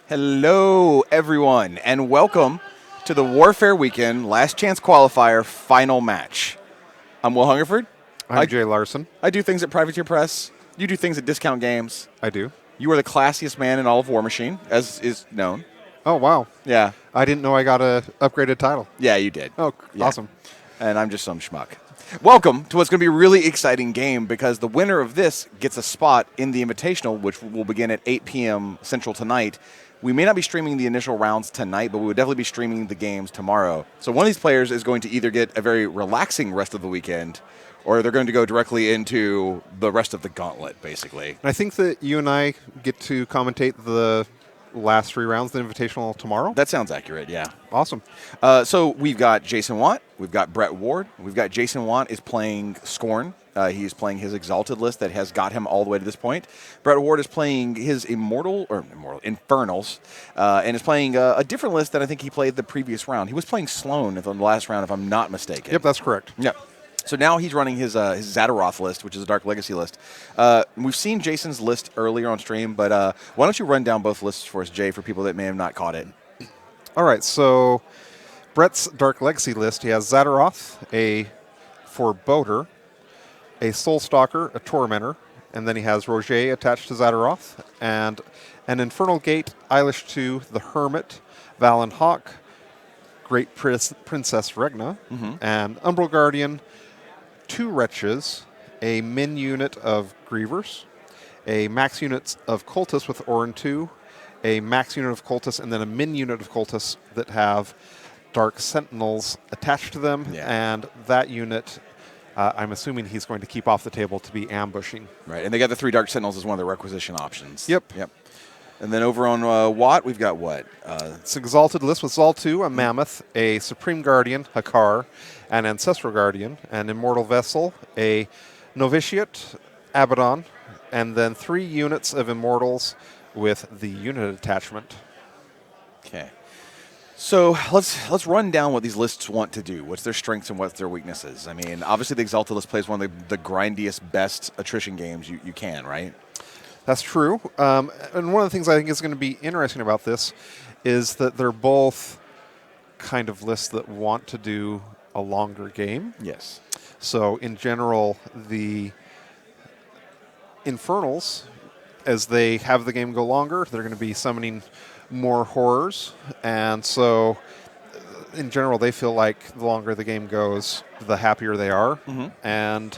Hello, everyone, and welcome to the Warfaire Weekend Last Chance Qualifier Final Match. I'm Will Hungerford. I'm Jay Larson. I do things at Privateer Press. You do things at Discount Games. I do. You are the classiest man in all of War Machine, as is known. Oh, wow. Yeah. I didn't know I got a upgraded title. Yeah, you did. Oh, Yeah. awesome. And I'm just some schmuck. Welcome to what's going to be a really exciting game because the winner of this gets a spot in the Invitational, which will begin at 8 p.m. Central tonight. We may not be streaming the initial rounds tonight, but we would definitely be streaming the games tomorrow. So one of these players is going to either get a very relaxing rest of the weekend, or they're going to go directly into the rest of the gauntlet, basically. And I think that you and I get to commentate the last 3 rounds of the Invitational tomorrow. That sounds accurate, yeah. Awesome. So we've got Jason Watt, we've got Brett Ward, we've got Jason Watt is playing Scorn. He's playing his Exalted list that has got him all the way to this point. Brett Ward is playing his Infernals, and is playing a different list than I think he played the previous round. He was playing Sloan in the last round, if I'm not mistaken. Yep, that's correct. Yep. So now he's running his Zadaroth list, which is a Dark Legacy list. We've seen Jason's list earlier on stream, but why don't you run down both lists for us, Jay, for people that may have not caught it? All right, so Brett's Dark Legacy list, he has Zadaroth, a Forebodar, a Soulstalker, a Tormentor, and then he has Roger attached to Zadaroth, and an Infernal Gate, Eilish II, the Hermit, Valen Hawk, Great Princess Regna, and Umbral Guardian, 2 Wretches, a min unit of Grievers, a max unit of Cultists with Orin 2, a max unit of Cultists, and then a min unit of Cultists that have Dark Sentinels attached to them, and that unit, I'm assuming he's going to keep off the table to be ambushing. Right, and they got the 3 Dark Sentinels as one of the requisition options. Yep. And then over on Watt, we've got what? It's an Exalted list with Zal2, a Mammoth, a Supreme Guardian, Hakar, an Ancestral Guardian, an Immortal Vessel, a Novitiate, Abaddon, and then 3 units of Immortals with the unit attachment. Okay. So let's run down what these lists want to do. What's their strengths and what's their weaknesses? I mean, obviously the Exalted list plays one of the grindiest, best attrition games you can, right? That's true. And one of the things I think is going to be interesting about this is that they're both kind of lists that want to do a longer game. Yes. So in general, the Infernals, as they have the game go longer, they're going to be summoning more horrors. And so in general, they feel like the longer the game goes, the happier they are. And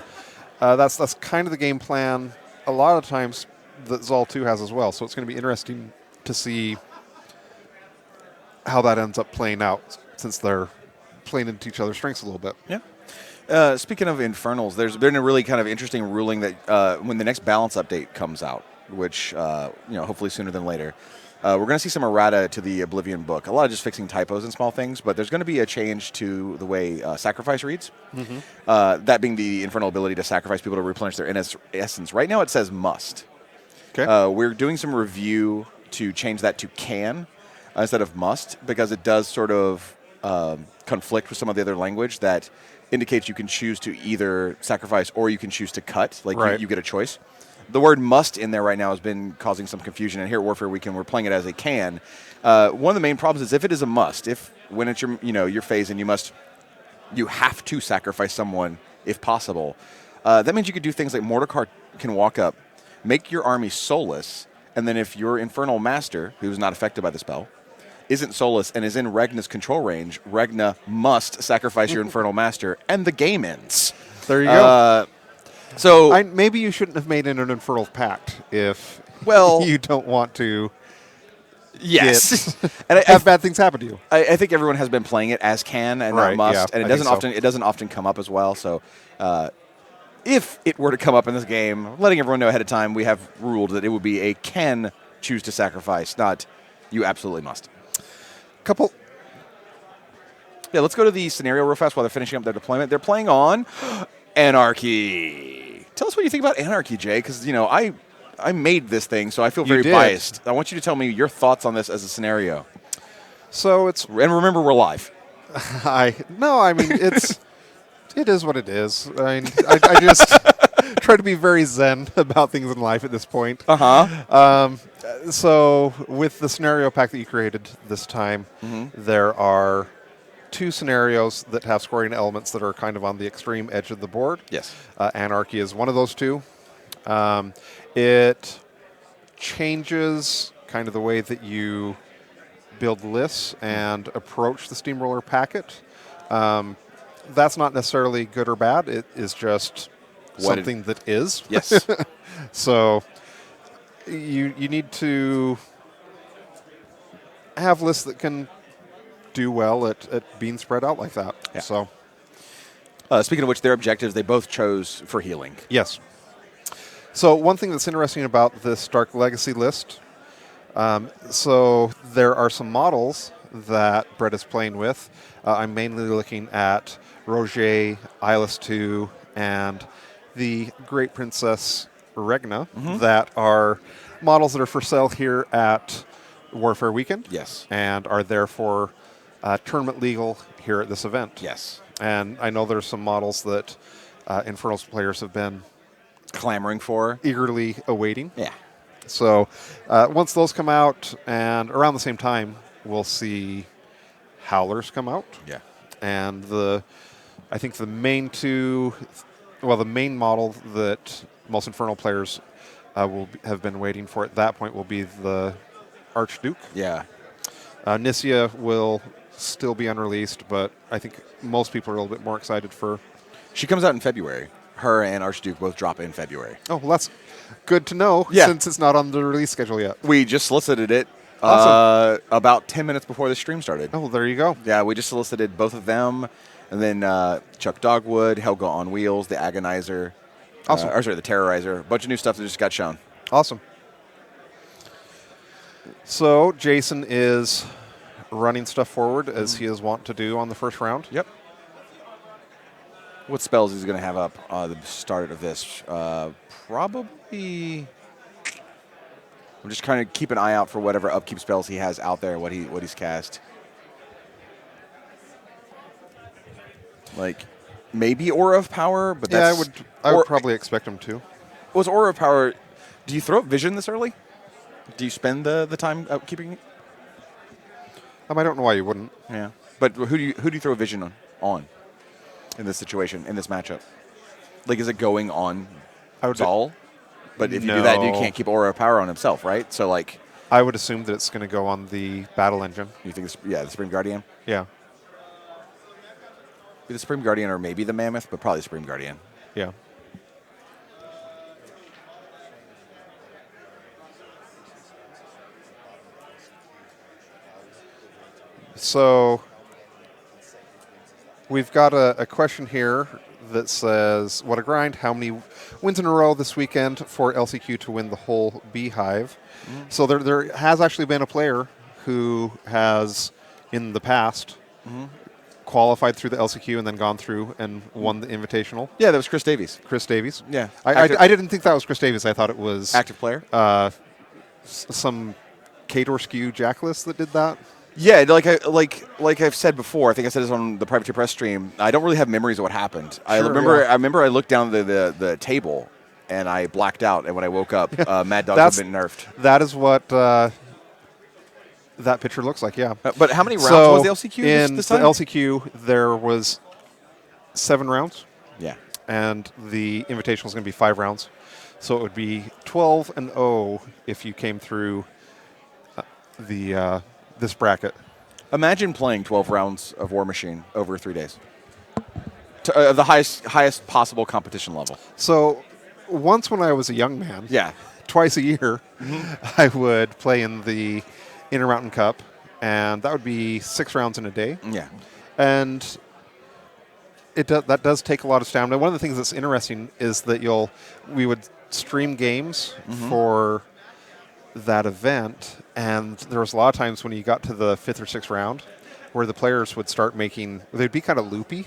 that's kind of the game plan a lot of times that Zal2 has as well. So it's going to be interesting to see how that ends up playing out since they're playing into each other's strengths a little bit. Yeah. Speaking of Infernals, there's been a really kind of interesting ruling that when the next balance update comes out, which hopefully sooner than later, we're going to see some errata to the Oblivion book. A lot of just fixing typos and small things, but there's going to be a change to the way sacrifice reads. That being the Infernal ability to sacrifice people to replenish their essence. Right now it says must. Okay. We're doing some review to change that to can instead of must, because it does sort of conflict with some of the other language that indicates you can choose to either sacrifice or you can choose to cut. Like right. you get a choice. The word must in there right now has been causing some confusion, and here at Warfare Weekend we're playing it as a can. One of the main problems is if it is a must, if when it's your phase and you have to sacrifice someone if possible, that means you could do things like Mordecai can walk up, make your army soulless, and then if your Infernal Master, who's not affected by the spell, isn't soulless and is in Regna's control range, Regna must sacrifice your Infernal Master, and the game ends. There you go. So maybe you shouldn't have made it an Infernal Pact if you don't want to. Yes, and have bad things happen to you. I think everyone has been playing it as can and not must, and it doesn't often come up as well. So, if it were to come up in this game, letting everyone know ahead of time, we have ruled that it would be a can choose to sacrifice, not you absolutely must. Yeah, let's go to the scenario real fast while they're finishing up their deployment. They're playing on Anarchy. Tell us what you think about Anarchy, Jay, because I made this thing, so I feel very biased. I want you to tell me your thoughts on this as a scenario. So and remember, we're live. It is what it is. I mean, I just try to be very zen about things in life at this point. Uh-huh. So with the scenario pack that you created this time, Mm-hmm. there are 2 scenarios that have scoring elements that are kind of on the extreme edge of the board. Yes. Anarchy is one of those 2. It changes kind of the way that you build lists and approach the steamroller packet. That's not necessarily good or bad. It is just something that is. Yes. So you need to have lists that can do well at being spread out like that. Yeah. So Speaking of which, their objectives, they both chose for healing. yes. So one thing that's interesting about this Dark Legacy list, so there are some models that Brett is playing with. I'm mainly looking at Roger, Eyeless 2, and the Great Princess Regna that are models that are for sale here at Warfare Weekend. Yes. And are therefore tournament legal here at this event. Yes. And I know there's some models that Infernal's players have been Clamoring for. eagerly awaiting. Yeah. So once those come out, and around the same time, we'll see Howlers come out. Yeah. And I think the main model that most Infernal players have been waiting for at that point will be the Archduke. Yeah. Nisia will still be unreleased, but I think most people are a little bit more excited for. She comes out in February. Her and Archduke both drop in February. Oh, well, that's good to know since it's not on the release schedule yet. We just solicited it about 10 minutes before the stream started. Oh, there you go. Yeah, we just solicited both of them. And then Chuck Dogwood, Helga on Wheels, the Agonizer. Awesome. The Terrorizer. A bunch of new stuff that just got shown. Awesome. So Jason is running stuff forward as he is wont to do on the first round. Yep. What spells is he going to have up the start of this? Probably. I'm just trying to keep an eye out for whatever upkeep spells he has out there, what he's cast. Like maybe Aura of Power, but that's I would probably expect him to. Was Aura of Power? Do you throw up Vision this early? Do you spend the time upkeeping it? I don't know why you wouldn't. Yeah, but who do you throw Vision on in this situation, in this matchup? Like, is it going on Zal? But if you do that, you can't keep Aura of Power on himself, right? So, like, I would assume that it's going to go on the battle engine. You think, the Supreme Guardian? Yeah. The Supreme Guardian or maybe the Mammoth, but probably Supreme Guardian. Yeah. So we've got a question here that says, what a grind. How many wins in a row this weekend for LCQ to win the whole Beehive? Mm-hmm. So there has actually been a player who has, in the past, qualified through the LCQ and then gone through and won the Invitational. Yeah, that was Chris Davies. Chris Davies? Yeah. I didn't think that was Chris Davies. I thought it was... Active player? Some Kador Skew Jacklist that did that. Yeah, like I've said before, I think I said this on the Privateer Press stream, I don't really have memories of what happened. Sure, I remember I looked down the table and I blacked out, and when I woke up, Mad Dog had been nerfed. That is what that picture looks like, yeah. But how many rounds was the LCQ in this time? the LCQ, there was 7 rounds. Yeah. And the Invitational is going to be 5 rounds. So it would be 12-0 if you came through this bracket. Imagine playing 12 rounds of War Machine over 3 days. To, the highest possible competition level. So once when I was a young man, twice a year, I would play in the Intermountain Cup, and that would be 6 rounds in a day. Yeah. And that does take a lot of stamina. One of the things that's interesting is that we would stream games for that event, and there was a lot of times when you got to the 5th or 6th round where the players would start they'd be kind of loopy,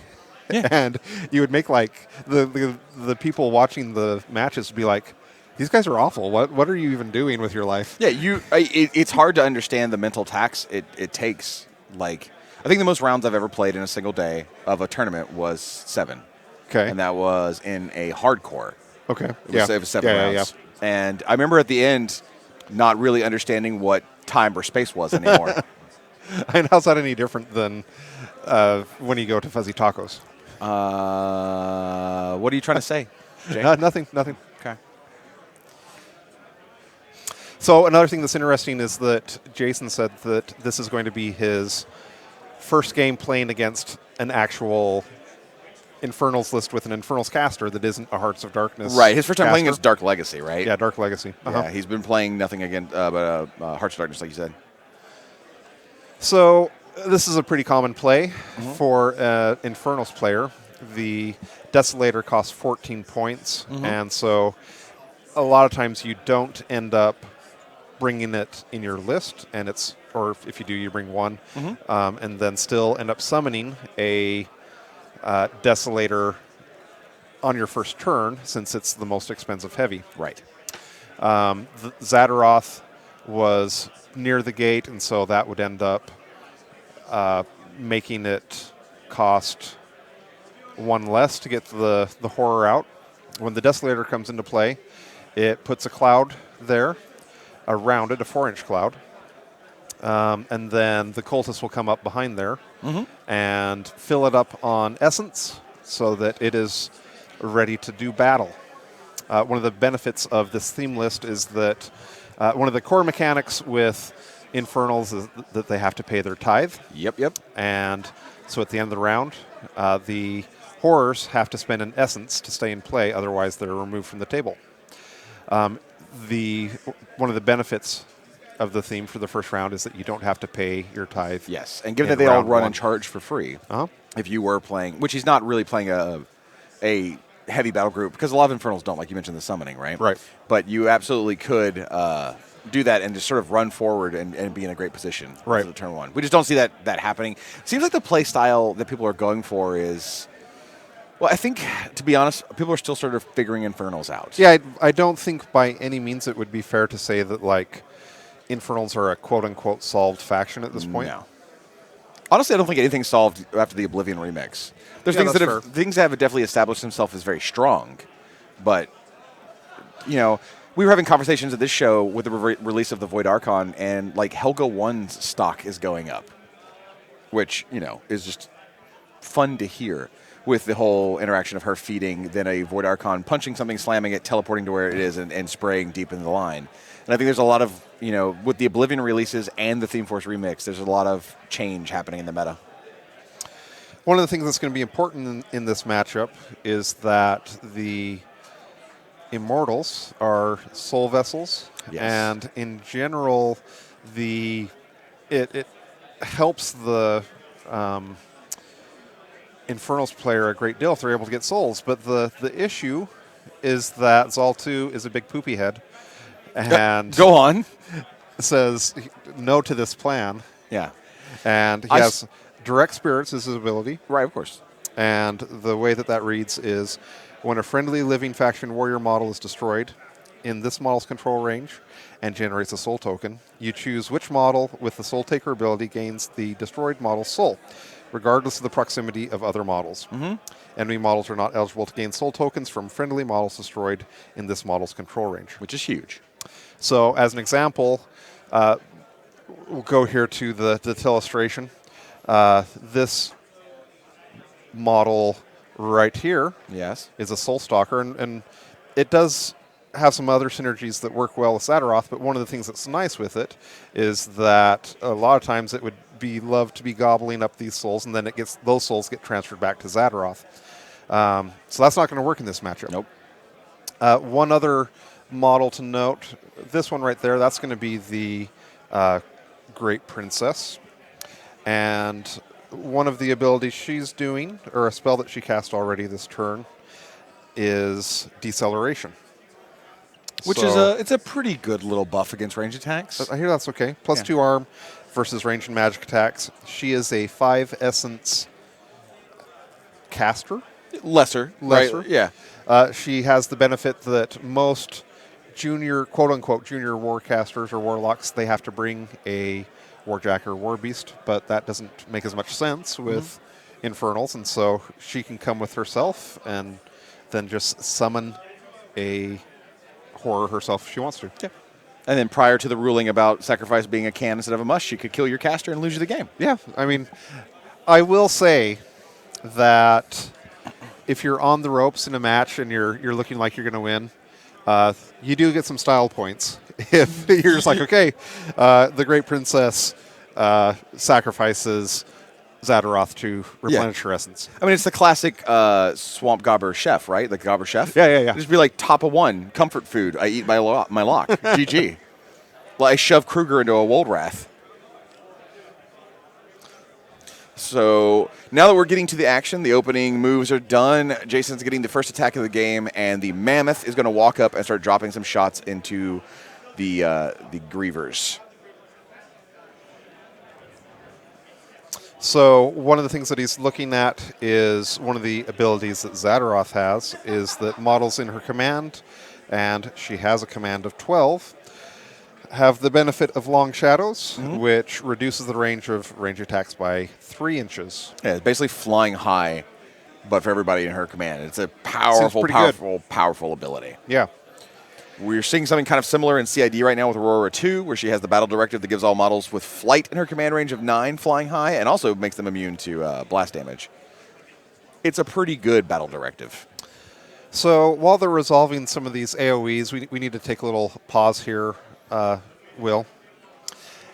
and you would make like the people watching the matches would be like, these guys are awful. What are you even doing with your life? Yeah, it's hard to understand the mental tax it takes. Like, I think the most rounds I've ever played in a single day of a tournament was 7. Okay. And that was in a hardcore. Okay. It was 7 rounds. And I remember at the end not really understanding what time or space was anymore. And how's that any different than when you go to Fuzzy Tacos? What are you trying to say, Jay? Nothing. Okay. So another thing that's interesting is that Jason said that this is going to be his first game playing against an actual Infernals list with an Infernals caster that isn't a Hearts of Darkness. Right. His first time playing caster. against Dark Legacy, right? Yeah, Dark Legacy. Yeah, he's been playing nothing against but Hearts of Darkness, like you said. So this is a pretty common play for Infernals player. The Desolator costs 14 points, and so a lot of times you don't end up bringing it in your list, and or if you do, you bring one, and then still end up summoning a Desolator on your first turn, since it's the most expensive heavy. Right. Zadaroth was near the gate, and so that would end up making it cost one less to get the horror out. When the Desolator comes into play, it puts a cloud there around it, a 4-inch cloud. And then the Cultist will come up behind there and fill it up on Essence so that it is ready to do battle. One of the benefits of this theme list is that one of the core mechanics with Infernals is that they have to pay their tithe. Yep. And so at the end of the round, the horrors have to spend an essence to stay in play, otherwise they're removed from the table. One of the benefits of the theme for the first round is that you don't have to pay your tithe. Yes, and given that they all run and charge for free, if you were playing, which he's not really playing a heavy battle group, because a lot of Infernals don't, like you mentioned the summoning, right? Right. But you absolutely could do that and just sort of run forward and be in a great position for the turn one. We just don't see that happening. It seems like the play style that people are going for is, well, I think, to be honest, people are still sort of figuring Infernals out. Yeah, I don't think by any means it would be fair to say that, like, Infernals are a quote-unquote solved faction at this point. No. Honestly, I don't think anything's solved after the Oblivion remix. There's things that have definitely established themselves as very strong, but, you know, we were having conversations at this show with the release of the Void Archon, and like Helga 1's stock is going up, which, you know, is just fun to hear, with the whole interaction of her feeding, then a Void Archon punching something, slamming it, teleporting to where it is, and spraying deep in the line. And I think there's a lot of, you know, with the Oblivion releases and the Theme Force remix, there's a lot of change happening in the meta. One of the things that's going to be important in this matchup is that the Immortals are soul vessels, and in general, it helps the Infernals player a great deal if they're able to get souls. But the issue is that Zal 2 is a big poopy head, and go on, says no to this plan. Yeah, and he has direct spirits as his ability. Right, of course. And the way that reads is, when a friendly living faction warrior model is destroyed in this model's control range and generates a soul token, you choose which model with the soul taker ability gains the destroyed model's soul, regardless of the proximity of other models. Enemy models are not eligible to gain soul tokens from friendly models destroyed in this model's control range. Which is huge. So as an example, we'll go here to the illustration. This model right here is a Soul Stalker, and it does have some other synergies that work well with Zadaroth, but one of the things that's nice with it is that a lot of times it would be loved to be gobbling up these souls, and then those souls get transferred back to Zadaroth. So that's not going to work in this matchup. Nope. One other model to note, this one right there, that's going to be the Great Princess. And one of the abilities she's doing, or a spell that she cast already this turn, is Deceleration. Which is a pretty good little buff against range attacks. I hear that's okay. Plus 2 arm versus range and magic attacks. She is a 5 essence caster. Lesser. Right? Yeah. She has the benefit that most junior, quote-unquote, junior warcasters or warlocks, they have to bring a Warjack or Warbeast, but that doesn't make as much sense with Infernals, and so she can come with herself and then just summon a horror herself if she wants to. Yeah. And then prior to the ruling about sacrifice being a can instead of a must, she could kill your caster and lose you the game. Yeah, I mean, I will say that if you're on the ropes in a match and you're looking like you're going to win, you do get some style points. If you're just like, okay, the Great Princess sacrifices Zadaroth to replenish her essence. I mean, it's the classic swamp gobber chef, right? The gobber chef. Yeah. Just be like top of one, comfort food. I eat my lock. GG. Well, I shove Kruger into a Woldwrath. So now that we're getting to the action, the opening moves are done. Jason's getting the first attack of the game, and the Mammoth is going to walk up and start dropping some shots into the Grievers. So one of the things that he's looking at is one of the abilities that Zadaroth has is that models in her command, and she has a command of 12, have the benefit of long shadows, which reduces the range of range attacks by 3 inches. Yeah, it's basically flying high, but for everybody in her command. It's a powerful ability. Yeah. We're seeing something kind of similar in CID right now with Aurora 2, where she has the battle directive that gives all models with flight in her command range of 9 flying high, and also makes them immune to blast damage. It's a pretty good battle directive. So while they're resolving some of these AoEs, we need to take a little pause here, Will.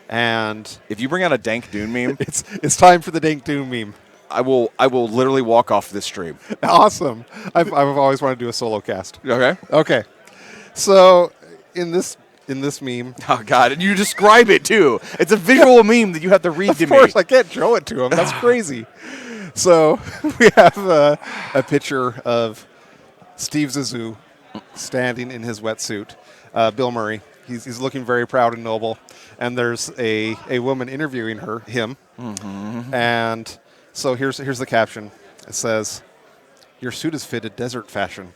And If you bring out a Dank Dune meme, it's time for the Dank Doom meme. I will literally walk off this stream. Awesome. I've always wanted to do a solo cast. Okay? Okay. So in this meme, Oh, God. And you describe it, too. It's a visual meme that you have to read to of me. course I can't show it to him. That's crazy. So we have a picture of Steve Zissou standing in his wetsuit. Bill Murray. He's looking very proud and noble. And there's a woman interviewing him. Mm-hmm. And so here's the caption. It says, "Your suit is fitted desert fashion.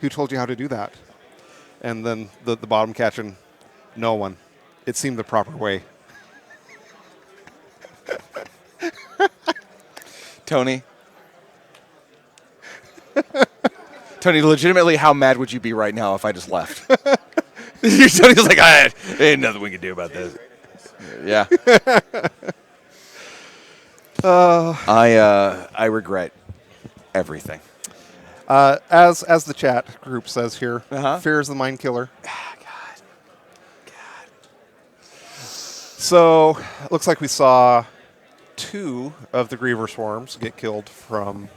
Who told you how to do that?" And then the bottom caption, "No one. It seemed the proper way." Tony, legitimately, how mad would you be right now if I just left? Tony's like, ain't nothing we can do about this. Yeah. I regret everything. As the chat group says here, Uh-huh. fear is the mind killer. God. So looks like we saw 2 of the Griever swarms get killed from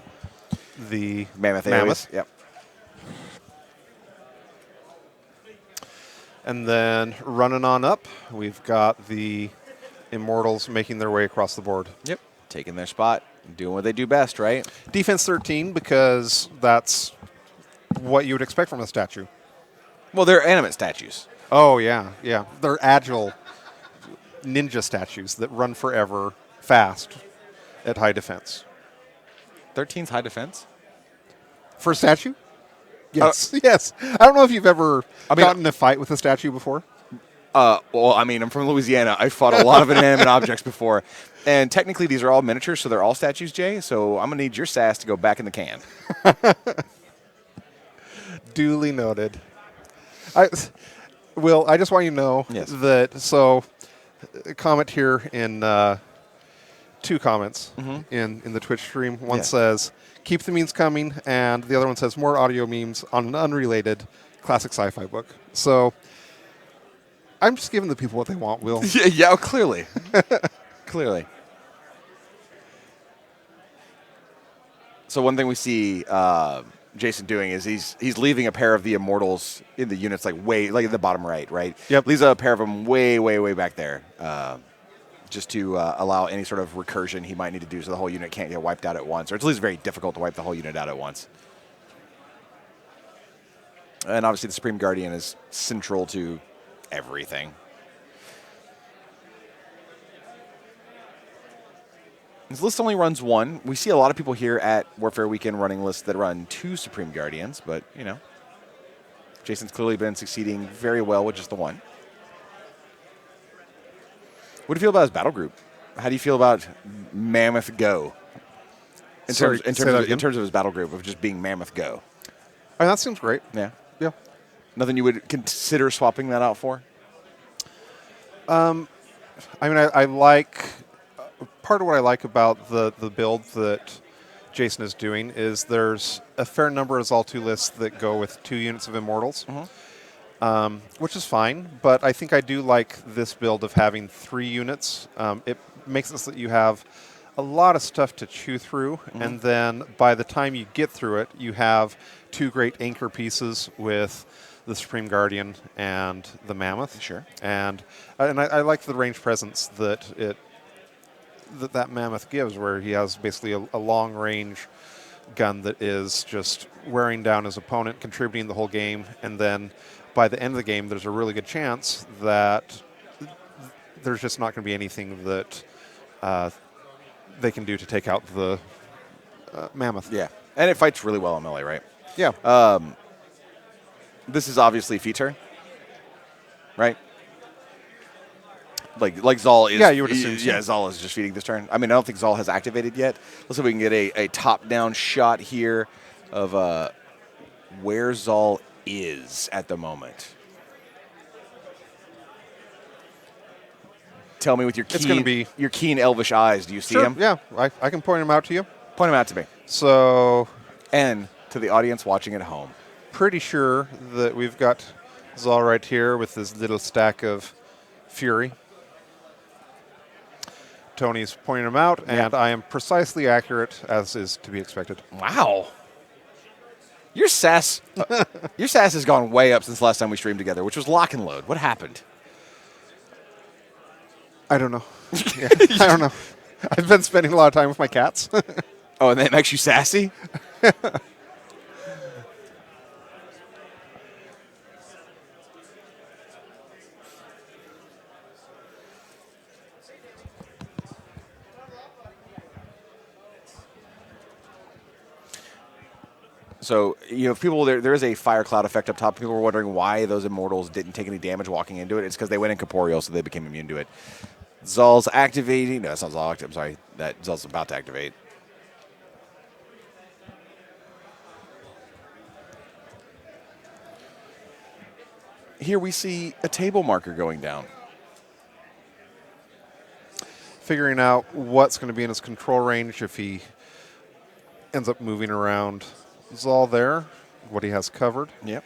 the Mammoth. Yep. And then running on up, we've got the Immortals making their way across the board. Yep. Taking their spot, doing what they do best, right? Defense 13, because that's what you would expect from a statue. Well, they're animate statues. Oh, yeah. They're agile ninja statues that run forever, fast, at high defense. 13's high defense? For a statue? Yes. Yes. I don't know if you've ever gotten in a fight with a statue before. Well, I mean, I'm from Louisiana. I fought a lot of inanimate objects before. And technically, these are all miniatures, so they're all statues, Jay. So I'm going to need your sass to go back in the can. Duly noted. Will, I just want you to know that, so, a comment here in 2 comments in the Twitch stream. One says, "Keep the memes coming," and the other one says, "More audio memes on an unrelated classic sci-fi book." So, I'm just giving the people what they want, Will. Yeah, clearly. Clearly. So one thing we see Jason doing is he's leaving a pair of the Immortals in the units like at the bottom right? Yep. Leaves a pair of them way back there just to allow any sort of recursion he might need to do so the whole unit can't get wiped out at once, or it's at least very difficult to wipe the whole unit out at once. And obviously the Supreme Guardian is central to everything. This list only runs 1. We see a lot of people here at Warfare Weekend running lists that run 2 Supreme Guardians, but, Jason's clearly been succeeding very well with just the 1. What do you feel about his battle group? How do you feel about Mammoth Go? In terms of his battle group of just being Mammoth Go. I mean, that seems great. Yeah. Yeah. Nothing you would consider swapping that out for? I mean, I like part of what I like about the build that Jason is doing is there's a fair number of Zal 2 lists that go with 2 units of Immortals, which is fine, but I think I do like this build of having 3 units. It makes it so that you have a lot of stuff to chew through, and then by the time you get through it, you have 2 great anchor pieces with the Supreme Guardian and the Mammoth. Sure. And I like the range presence that that Mammoth gives, where he has basically a long range gun that is just wearing down his opponent, contributing the whole game, and then by the end of the game, there's a really good chance that there's just not going to be anything that they can do to take out the Mammoth. Yeah. And it fights really well in melee, right? Yeah. This is obviously feature, right? Like Zal is. Yeah, you would assume so. Yeah, Zal is just feeding this turn. I mean, I don't think Zal has activated yet. Let's see if we can get a top-down shot here of where Zal is at the moment. Tell me with your keen elvish eyes. Do you see him? Yeah, I can point him out to you. Point him out to me. So, And to the audience watching at home. pretty sure that we've got Zal right here with this little stack of Fury. Tony's pointing him out, and I am precisely accurate, as is to be expected. Wow. Your sass has gone way up since the last time we streamed together, which was lock and load. What happened? I don't know. Yeah, I don't know. I've been spending a lot of time with my cats. Oh, and that makes you sassy? So, people, there is a fire cloud effect up top. People were wondering why those Immortals didn't take any damage walking into it. It's because they went incorporeal, so they became immune to it. Zal's activating. No, that's not Zal. I'm sorry. That Zal's about to activate. Here we see a table marker going down. Figuring out what's going to be in his control range if he ends up moving around Zal there, what he has covered. Yep.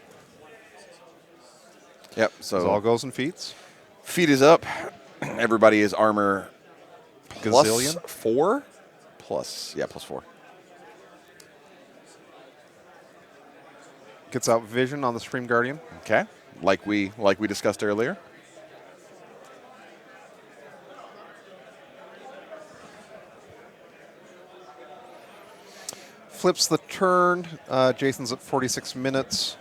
Yep. So Zal goes and feats. Feet is up. Everybody is armor Gazillion? +4? +4. Gets out vision on the Supreme Guardian. Okay. Like we discussed earlier. Flips the turn. Jason's at 46 minutes,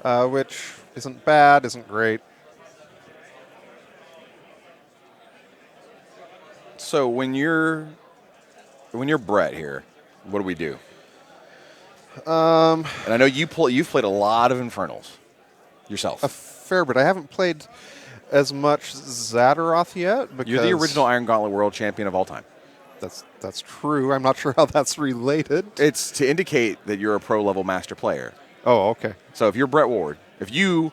which isn't bad, isn't great. So when you're Brett here, what do we do? And I know you've played a lot of Infernals yourself. A fair bit. I haven't played as much Zadaroth yet. Because You're the original Iron Gauntlet World Champion of all time. That's true. I'm not sure how that's related. It's to indicate that you're a pro-level master player. Oh, okay. So if you're Brett Ward, if you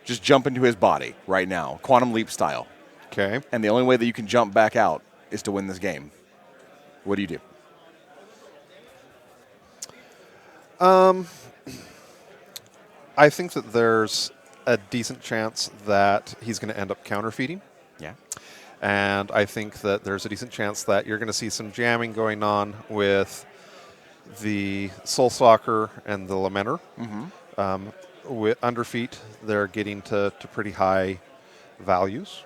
just jump into his body right now, Quantum Leap style, Okay. and the only way that you can jump back out is to win this game, what do you do? I think that there's a decent chance that he's going to end up counterfeating. Yeah. And I think that there's a decent chance that you're going to see some jamming going on with the Soul Stalker and the Lamenter. With underfeet, they're getting to pretty high values.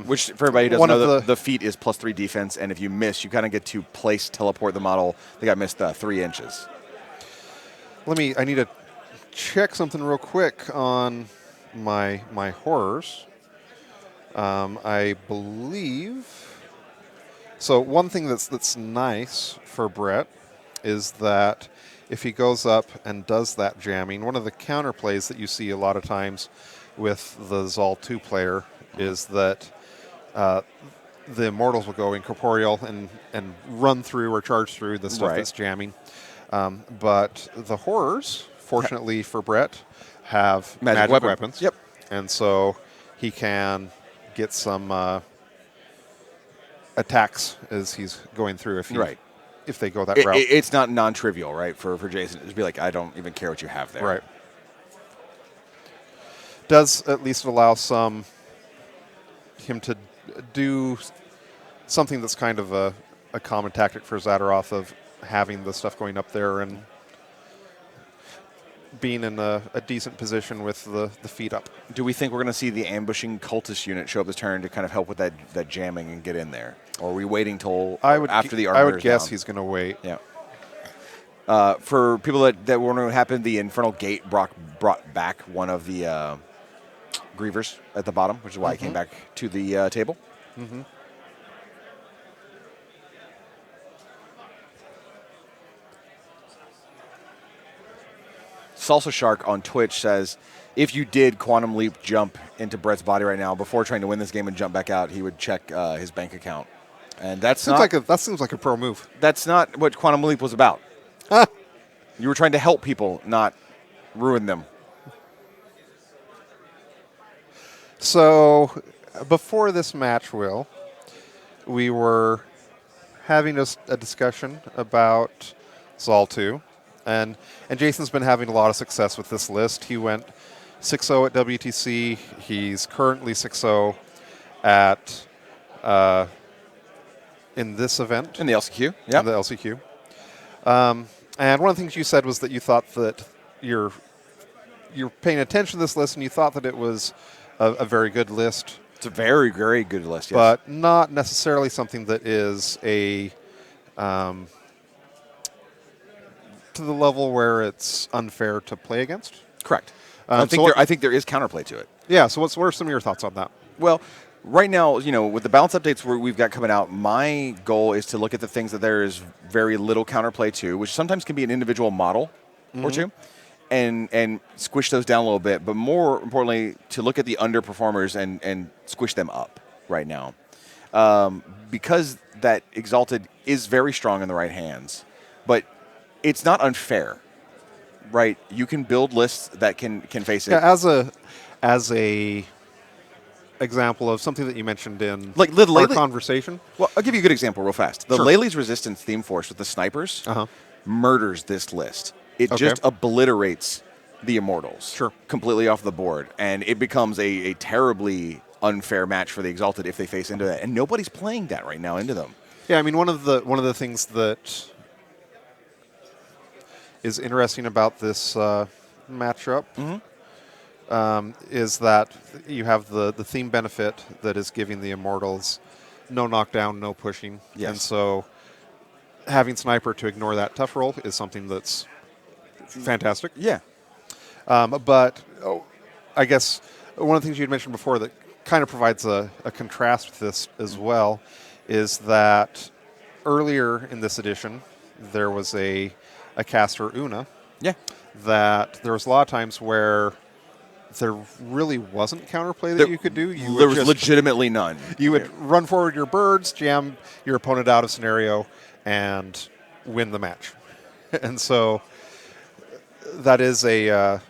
Which, for everybody who doesn't One know, of the feat is +3 defense, and if you miss, you kind of get to place teleport the model. They got missed 3 inches. I need to check something real quick on my horrors. I believe. So one thing that's nice for Brett is that if he goes up and does that jamming, one of the counterplays that you see a lot of times with the Zal 2 player is that the Immortals will go incorporeal and run through or charge through the stuff that's jamming. But the horrors, fortunately for Brett, have Magic weapons. Yep. And so he can get some attacks as he's going through if they go that route. It's not non-trivial, right, for Jason to be like, I don't even care what you have there. Right. Does at least allow him to do something that's kind of a common tactic for Zadaroth of having the stuff going up there and being in a decent position with the feet up. Do we think we're going to see the ambushing cultist unit show up this turn to kind of help with that jamming and get in there? Or are we waiting till after the armor? I would guess down? He's going to wait. Yeah. For people that wonder what happened, the Infernal Gate brought back one of the Grievers at the bottom, which is why it came back to the table. Mm-hmm. Salsa Shark on Twitch says, if you did Quantum Leap jump into Brett's body right now before trying to win this game and jump back out, he would check his bank account. And that seems like a pro move. That's not what Quantum Leap was about. You were trying to help people, not ruin them. So, before this match, Will, we were having a discussion about Zal 2, and Jason's been having a lot of success with this list. He went 6-0 at WTC. He's currently 6-0 at in this event. In the LCQ, yeah. In the LCQ. And one of the things you said was that you thought that you're paying attention to this list and you thought that it was a very good list. It's a very, very good list, yes. But not necessarily something that is to the level where it's unfair to play against. Correct. I think there is counterplay to it. Yeah, so what are some of your thoughts on that? Well, right now, with the balance updates we've got coming out, my goal is to look at the things that there is very little counterplay to, which sometimes can be an individual model or two, and squish those down a little bit. But more importantly, to look at the underperformers and squish them up right now. Because that Exalted is very strong in the right hands, but it's not unfair, right? You can build lists that can face it. Yeah, as a example of something that you mentioned in our conversation. Well, I'll give you a good example real fast. The Lely's Resistance theme force with the snipers murders this list. It just obliterates the Immortals completely off the board, and it becomes a terribly unfair match for the Exalted if they face into that. And nobody's playing that right now into them. Yeah, I mean, one of the things that is interesting about this matchup is that you have the theme benefit that is giving the Immortals no knockdown, no pushing. Yes. And so having Sniper to ignore that tough roll is something that's fantastic. Yeah. But I guess one of the things you had mentioned before that kind of provides a contrast with this as well is that earlier in this edition, there was a caster, Una. Yeah. That there was a lot of times where there really wasn't counterplay that you could do. There was legitimately none. You would run forward your birds, jam your opponent out of scenario, and win the match. And so that is a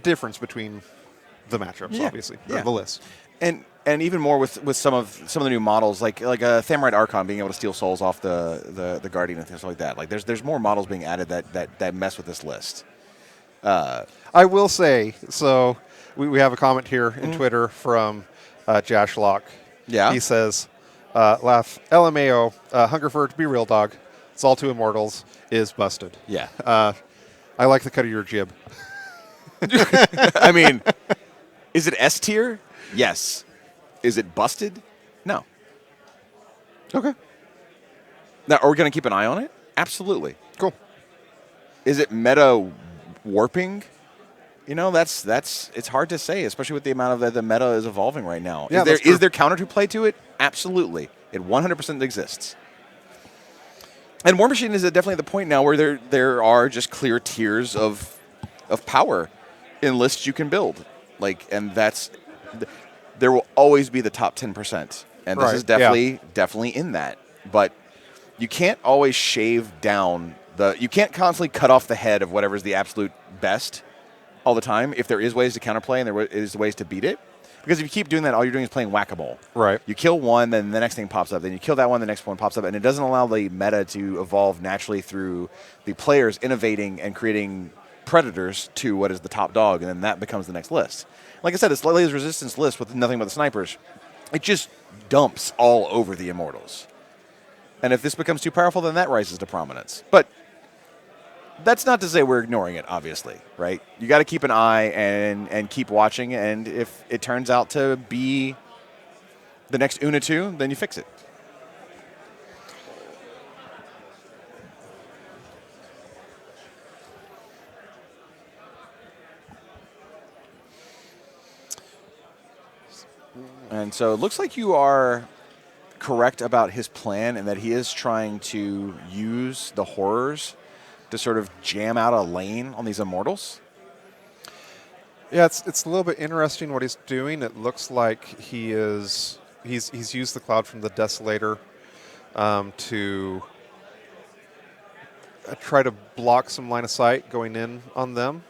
difference between the matchups, obviously, or the list. And even more with some of the new models, like a Thamrite Archon being able to steal souls off the Guardian and things like that. Like there's more models being added that mess with this list. I will say, so we have a comment here in Twitter from Jashlock. Yeah. He says, laugh, LMAO, Hungerford, be real dog. It's all 2 Immortals is busted. Yeah. I like the cut of your jib. I mean, is it S tier? Yes. Is it busted? No. Okay. Now, are we going to keep an eye on it? Absolutely. Cool. Is it meta warping? It's hard to say, especially with the amount of the meta is evolving right now. Yeah, is there counter to play to it? Absolutely. It 100% exists. And War Machine is definitely at the point now where there are just clear tiers of power in lists you can build. There will always be the top 10%. And this is definitely in that. But you can't always shave down you can't constantly cut off the head of whatever's the absolute best all the time if there is ways to counterplay and there is ways to beat it. Because if you keep doing that, all you're doing is playing whack-a-mole. Right. You kill one, then the next thing pops up. Then you kill that one, the next one pops up. And it doesn't allow the meta to evolve naturally through the players innovating and creating predators to what is the top dog, and then that becomes the next list. Like I said, it's laser resistance list with nothing but the snipers. It just dumps all over the Immortals. And if this becomes too powerful, then that rises to prominence. But that's not to say we're ignoring it, obviously, right? You got to keep an eye and keep watching, and if it turns out to be the next Una 2, then you fix it. And so it looks like you are correct about his plan and that he is trying to use the horrors to sort of jam out a lane on these Immortals. Yeah, it's a little bit interesting what he's doing. It looks like he's used the cloud from the Desolator to try to block some line of sight going in on them.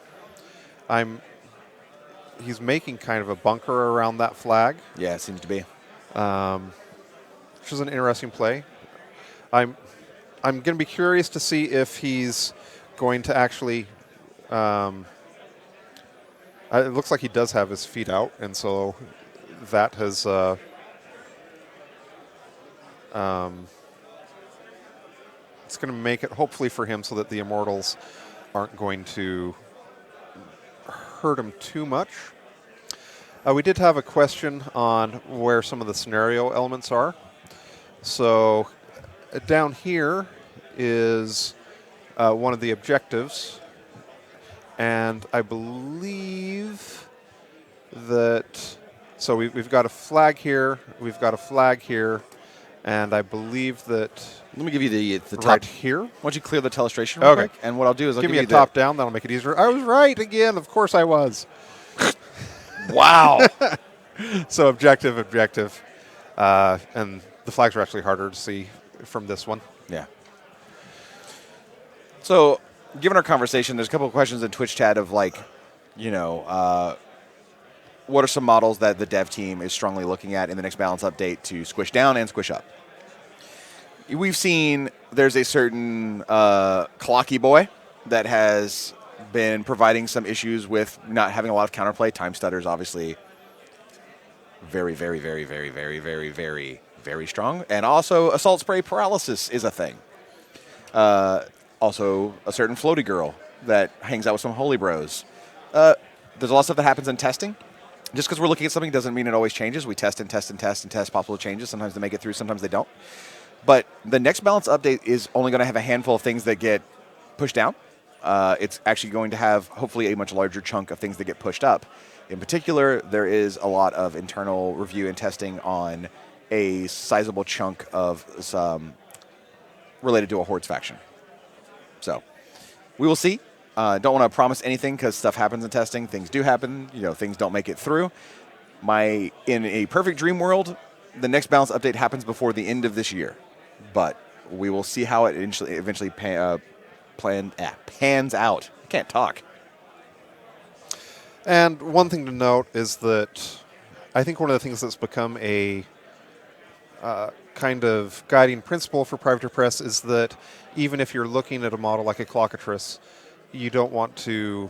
He's making kind of a bunker around that flag. Yeah, it seems to be. Which is an interesting play. I'm going to be curious to see if he's going to actually. It looks like he does have his feet out, and so that has. It's going to make it hopefully for him so that the Immortals aren't going to hurt him too much. We did have a question on where some of the scenario elements are. So down here is one of the objectives, and I believe that, so we've got a flag here, we've got a flag here, and I believe that. Let me give you the top right here. Why don't you clear the telestration real quick? And what I'll do is I'll give give me you a top down. That'll make it easier. I was right again. Of course I was. Wow. So objective, and the flags are actually harder to see from this one. Yeah. So, given our conversation, there's a couple of questions in Twitch chat of like, what are some models that the dev team is strongly looking at in the next balance update to squish down and squish up? We've seen there's a certain clocky boy that has been providing some issues with not having a lot of counterplay. Time stutters, obviously, very, very, very, very, very, very, very, very strong. And also, assault spray paralysis is a thing. Also, a certain floaty girl that hangs out with some holy bros. There's a lot of stuff that happens in testing. Just because we're looking at something doesn't mean it always changes. We test and test and test and test possible changes. Sometimes they make it through, sometimes they don't. But the next balance update is only going to have a handful of things that get pushed down. It's actually going to have, hopefully, a much larger chunk of things that get pushed up. In particular, there is a lot of internal review and testing on a sizable chunk of some related to a Hordes faction. So, we will see. Don't want to promise anything because stuff happens in testing. Things do happen. Things don't make it through. In a perfect dream world, the next balance update happens before the end of this year. But we will see how it eventually pans out. I can't talk. And one thing to note is that I think one of the things that's become a kind of guiding principle for Private Press is that even if you're looking at a model like a Clockatrice, you don't want to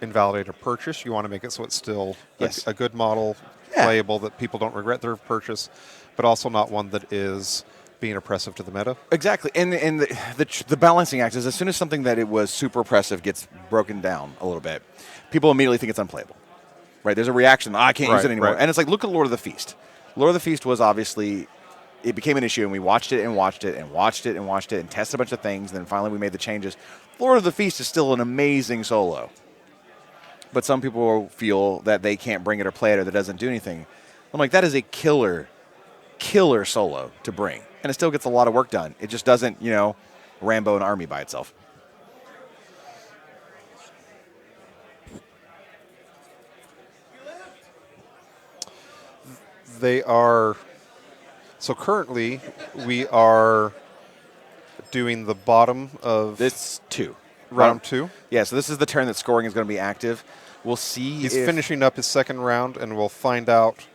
invalidate a purchase. You want to make it so it's still a good model, playable, that people don't regret their purchase, but also not one that is being oppressive to the meta. Exactly. And the balancing act is as soon as something that it was super oppressive gets broken down a little bit, people immediately think it's unplayable. Right? There's a reaction, I can't use it anymore. Right. And it's like, look at Lord of the Feast. Lord of the Feast was obviously, it became an issue, and we watched it and watched it and watched it and watched it and tested a bunch of things, and then finally we made the changes. Lord of the Feast is still an amazing solo. But some people feel that they can't bring it or play it or that it doesn't do anything. I'm like, that is a killer solo to bring. And it still gets a lot of work done. It just doesn't, Rambo an army by itself. They are... So currently, we are doing the bottom of... It's 2. round 2. Yeah, so this is the turn that scoring is going to be active. We'll see. He's finishing up his second round, and we'll find out.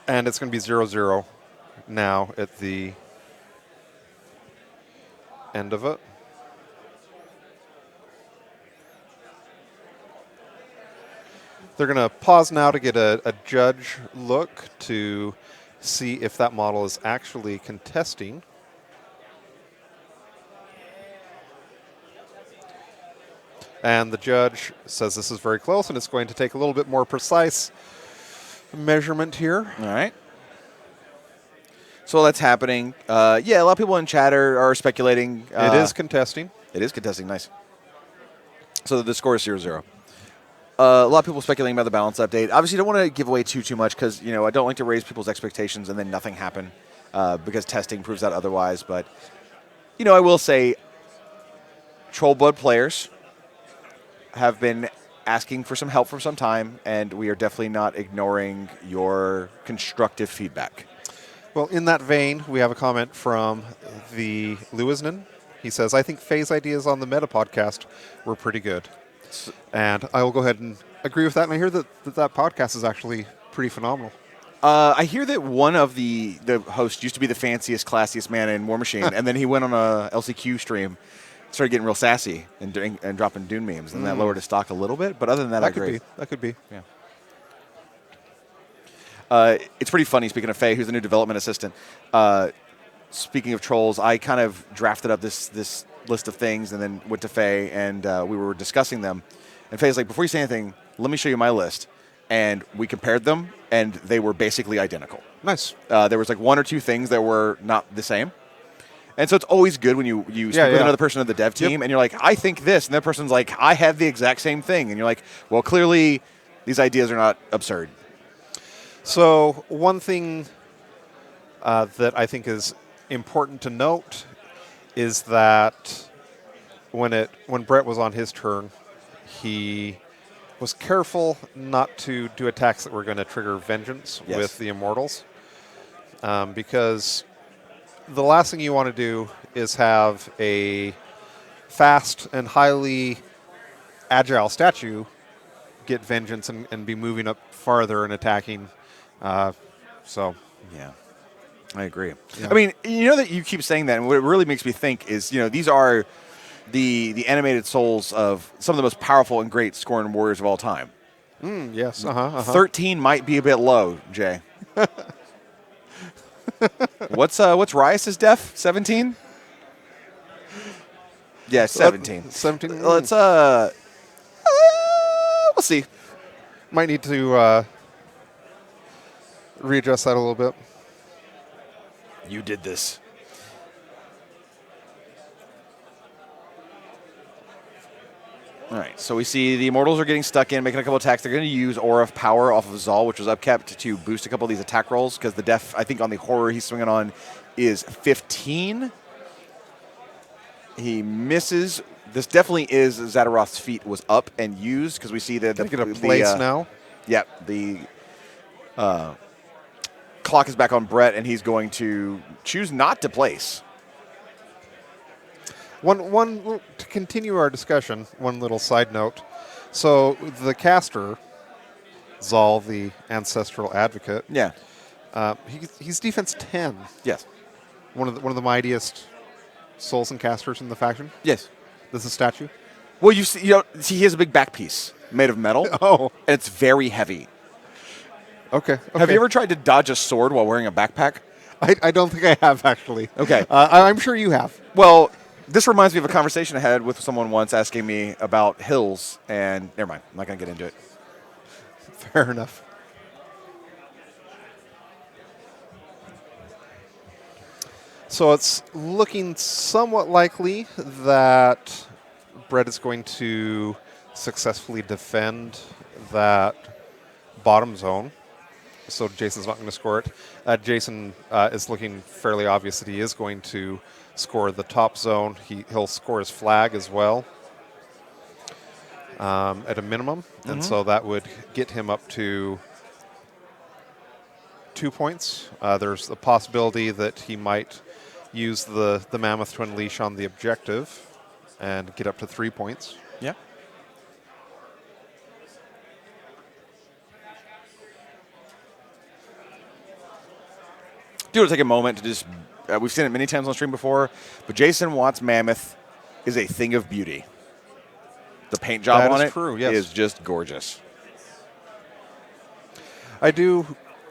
And it's going to be 0-0 now at the end of it. They're going to pause now to get a judge look to see if that model is actually contesting. And the judge says this is very close, and it's going to take a little bit more precise measurement here. All right. So that's happening. Yeah, a lot of people in chat are speculating. It is contesting. It is contesting. Nice. So the score is 0-0. A lot of people speculating about the balance update. Obviously, you don't want to give away too much because I don't like to raise people's expectations and then nothing happen because testing proves that otherwise. But I will say, Troll Blood players have been asking for some help for some time, and we are definitely not ignoring your constructive feedback. Well, in that vein, we have a comment from the Lewisnan. He says, I think Faye's ideas on the Meta podcast were pretty good. And I will go ahead and agree with that. And I hear that podcast is actually pretty phenomenal. I hear that one of the hosts used to be the fanciest, classiest man in War Machine, and then he went on a LCQ stream, started getting real sassy and dropping Dune memes, and that lowered his stock a little bit. But other than that, I agree. That could be. Yeah. It's pretty funny, speaking of Faye, who's the new development assistant. Speaking of trolls, I kind of drafted up this list of things and then went to Faye, and we were discussing them. And Faye's like, before you say anything, let me show you my list. And we compared them, and they were basically identical. Nice. There was like one or two things that were not the same. And so it's always good when you speak with another person of the dev team, and you're like, I think this, and that person's like, I have the exact same thing. And you're like, well, clearly these ideas are not absurd. So one thing that I think is important to note is that when Brett was on his turn, he was careful not to do attacks that were going to trigger vengeance with the Immortals, because the last thing you want to do is have a fast and highly agile statue get vengeance and be moving up farther and attacking. Yeah, I agree. Yeah. I mean, that you keep saying that, and what it really makes me think is, these are the animated souls of some of the most powerful and great scoring warriors of all time. Yes. 13 might be a bit low, Jay. What's Rias's def? 17? Yeah, 17. 17. Let's we'll see. Might need to readjust that a little bit. You did this. All right, so we see the Immortals are getting stuck in, making a couple attacks. They're going to use Aura of Power off of Zal, which was upkept to boost a couple of these attack rolls, because the def, I think, on the horror he's swinging on is 15. He misses. This definitely is Zadaroth's feat was up and used, because we see that Can I get a place now? Yeah, the clock is back on Brett, and he's going to choose not to place. One to continue our discussion, one little side note. So the caster, Zal, the ancestral advocate. Yeah. He's defense 10. Yes. One of the mightiest souls and casters in the faction. Yes. This is a statue. Well, you see, he has a big back piece made of metal. Oh. And it's very heavy. Okay. Have you ever tried to dodge a sword while wearing a backpack? I don't think I have, actually. Okay. I'm sure you have. Well, this reminds me of a conversation I had with someone once asking me about hills, and never mind. I'm not going to get into it. Fair enough. So it's looking somewhat likely that Brett is going to successfully defend that bottom zone. So Jason's not going to score it. Jason is looking fairly obvious that he is going to score the top zone. He'll score his flag as well at a minimum. Mm-hmm. And so that would get him up to 2 points. There's a possibility that he might use the Mammoth to unleash on the objective and get up to 3 points. Yeah. Do want to take a moment to just, we've seen it many times on stream before, but Jason Watt's Mammoth is a thing of beauty. The paint job That on is it true, yes. is just gorgeous. I do.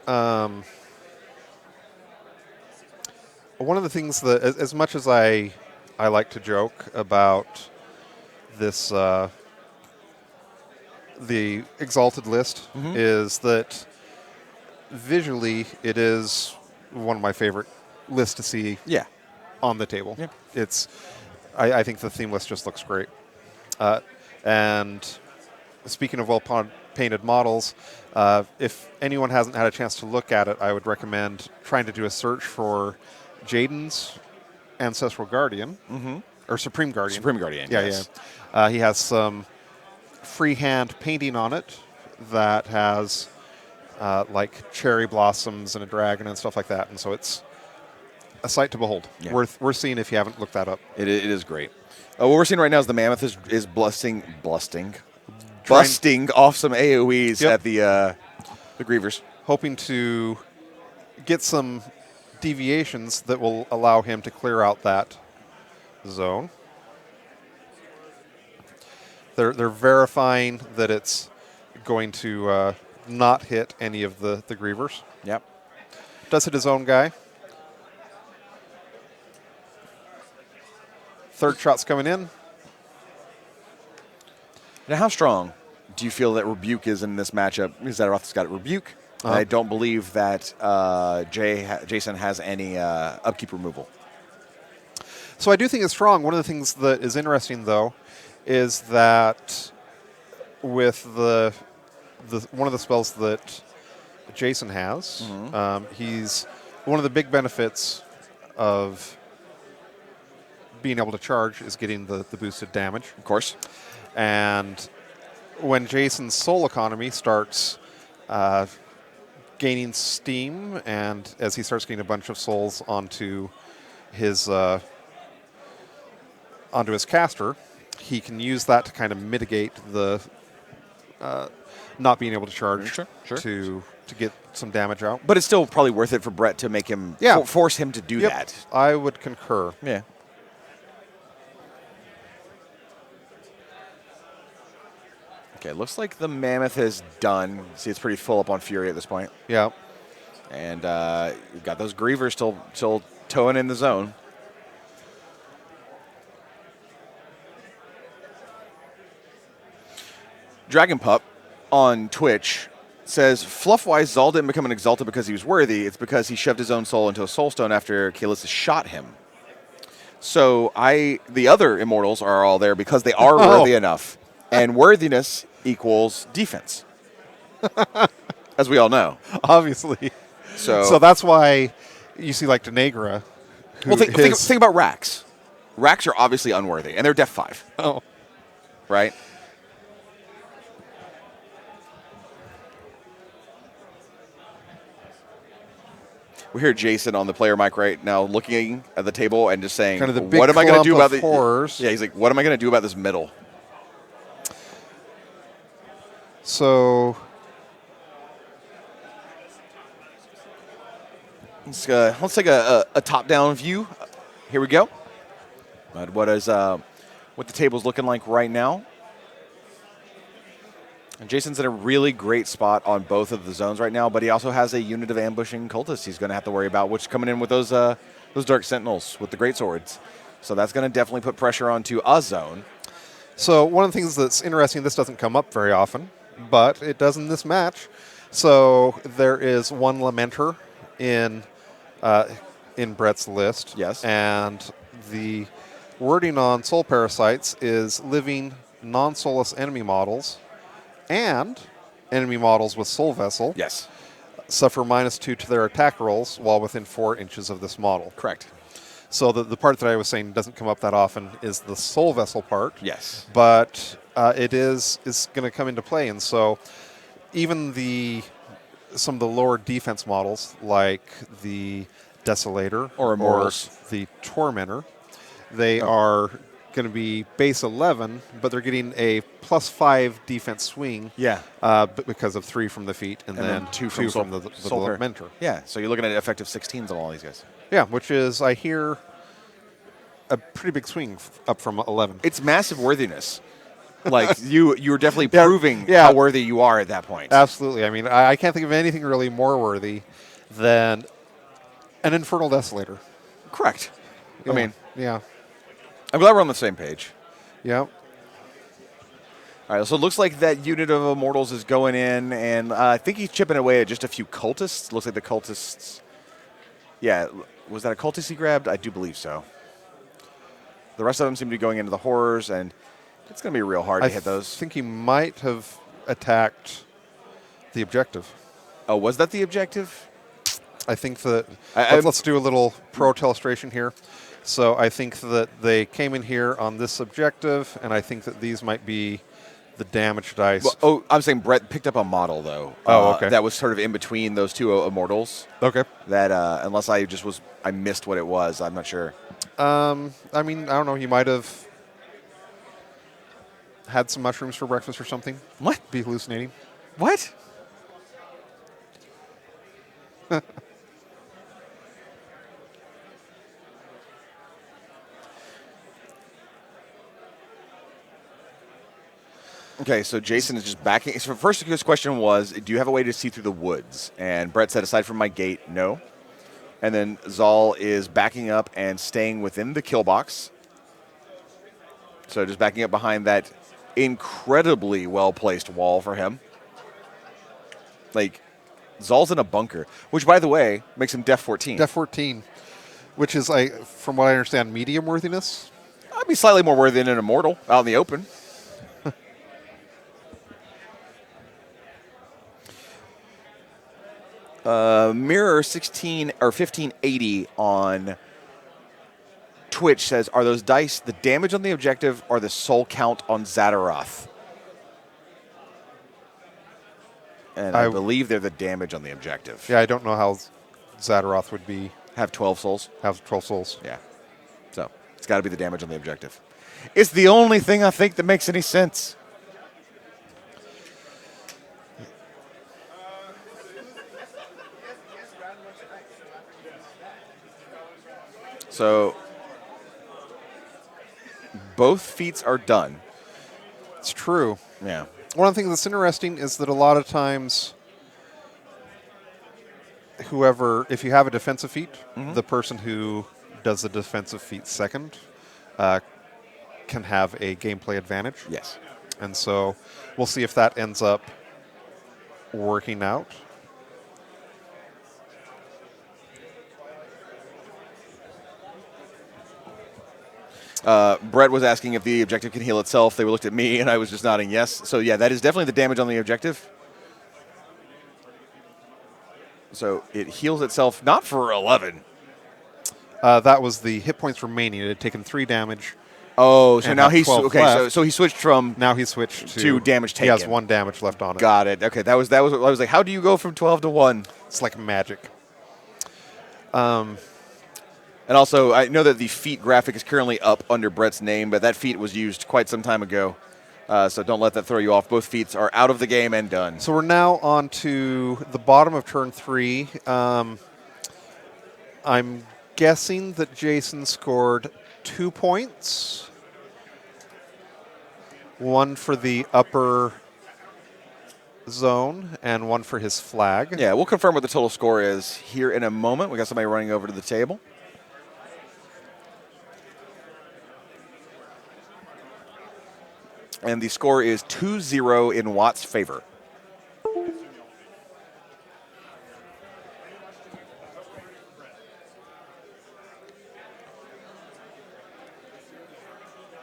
One of the things that, as much as I like to joke about this, the Exalted list, is that visually it is one of my favorite lists to see Yeah. on the table. Yeah. It's, I think the theme list just looks great. And speaking of well-painted models, if anyone hasn't had a chance to look at it, I would recommend trying to do a search for Jaden's Ancestral Guardian, or Supreme Guardian. Supreme Guardian, Yeah, yes. yeah. He has some freehand painting on it that has like cherry blossoms and a dragon and stuff like that, and so it's a sight to behold. Yeah. Worth seeing if you haven't looked that up. It is great. What we're seeing right now is the Mammoth is busting off some AoEs Yep. at the Grievers. Hoping to get some deviations that will allow him to clear out that zone. They're verifying that it's going to not hit any of the Grievers. Yep. Does hit his own guy. Third shot's coming in. Now, how strong do you feel that Rebuke is in this matchup? Zaroth's got Rebuke. And I don't believe that Jason has any upkeep removal. So I do think it's strong. One of the things that is interesting, though, is that with the one of the spells that Jason has, he's one of the big benefits of being able to charge is getting the boosted damage. Of course. And when Jason's soul economy starts gaining steam, and as he starts getting a bunch of souls onto his caster, he can use that to kind of mitigate the not being able to charge Sure. to get some damage out. But it's still probably worth it for Brett to make him force him to do Yep, that. I would concur. Yeah. Okay, looks like the Mammoth is done. See, it's pretty full up on Fury at this point. Yeah. And you've got those Grievers still towing in the zone. Dragon Pup on Twitch says, Fluffwise, Zal didn't become an Exalted because he was worthy. It's because he shoved his own soul into a Soul Stone after Kaelis shot him. So the other Immortals are all there because they are worthy enough. And worthiness equals defense, as we all know. Obviously. So that's why you see like Denegra. Well, think about Rax. Rax are obviously unworthy, and they're Def 5. Oh. Right? We hear Jason on the player mic right now looking at the table and just saying, kind of the big what am I going to do about the horrors? Yeah, he's like, what am I going to do about this middle? So let's take a top-down view. Here we go. But what the table's looking like right now? And Jason's in a really great spot on both of the zones right now, but he also has a unit of ambushing cultists he's going to have to worry about, which is coming in with those Dark Sentinels with the great swords. So that's going to definitely put pressure onto a zone. So one of the things that's interesting, this doesn't come up very often, but it does in this match. So there is one Lamenter in Brett's list. Yes. And the wording on Soul Parasites is living non-soulless enemy models and enemy models with Soul Vessel. Yes. Suffer -2 to their attack rolls while within 4 inches of this model. Correct. So the part that I was saying doesn't come up that often is the Soul Vessel part. Yes. But it is going to come into play. And so even some of the lower defense models, like the Desolator Or Immortals. the Tormentor. They are going to be base 11, but they're getting a +5 defense swing. Yeah. Because of 3 from the feet and then 2 from the Mentor. Yeah, so you're looking at effective 16s on all these guys. Yeah, which is, I hear, a pretty big swing up from 11. It's massive worthiness. Like, you're definitely proving how worthy you are at that point. Absolutely. I mean, I can't think of anything really more worthy than an Infernal Desolator. Correct. Yeah. I mean, yeah. I'm glad we're on the same page. Yeah. All right, so it looks like that unit of Immortals is going in, and I think he's chipping away at just a few cultists. Looks like the cultists... Yeah, was that a cultist he grabbed? I do believe so. The rest of them seem to be going into the horrors, and it's going to be real hard to hit those. I think he might have attacked the objective. Oh, was that the objective? I think that... let's do a little pro illustration here. So I think that they came in here on this objective, and I think that these might be the damage dice. Well, I'm saying Brett picked up a model, though. Oh, okay. That was sort of in between those two Immortals. Okay. That, unless I missed what it was, I'm not sure. I mean, I don't know. You might have had some mushrooms for breakfast or something. What? Be hallucinating. What? Okay, so Jason is just backing. So first, his question was, do you have a way to see through the woods? And Brett said, aside from my gate, no. And then Zal is backing up and staying within the kill box. So just backing up behind that incredibly well-placed wall for him. Like, Zal's in a bunker, which, by the way, makes him Def 14. Def 14, which is, from what I understand, medium worthiness. I'd be slightly more worthy than an Immortal out in the open. Mirror 16 or 1580 on Twitch says, are those dice the damage on the objective or the soul count on Zadaroth? And I believe they're the damage on the objective. Yeah, I don't know how Zadaroth would be. Have 12 souls? Have 12 souls. Yeah. So it's got to be the damage on the objective. It's the only thing I think that makes any sense. So both feats are done. It's true. Yeah. One of the things that's interesting is that a lot of times, if you have a defensive feat, the person who does the defensive feat second can have a gameplay advantage. Yes. And so we'll see if that ends up working out. Brett was asking if the objective can heal itself. They looked at me, and I was just nodding yes. So, yeah, that is definitely the damage on the objective. So it heals itself, not for 11. That was the hit points remaining. It had taken 3 damage. Oh, so now he's okay. Left. So he switched from now he switched to damage taken. He has 1 damage left on it. Got it. Okay, that was. I was like, how do you go from 12 to 1? It's like magic. And also, I know that the feat graphic is currently up under Brett's name, but that feat was used quite some time ago. So don't let that throw you off. Both feats are out of the game and done. So we're now on to the bottom of turn 3. I'm guessing that Jason scored 2 points. 1 for the upper zone and 1 for his flag. Yeah, we'll confirm what the total score is here in a moment. We got somebody running over to the table. And the score is 2-0 in Watt's favor.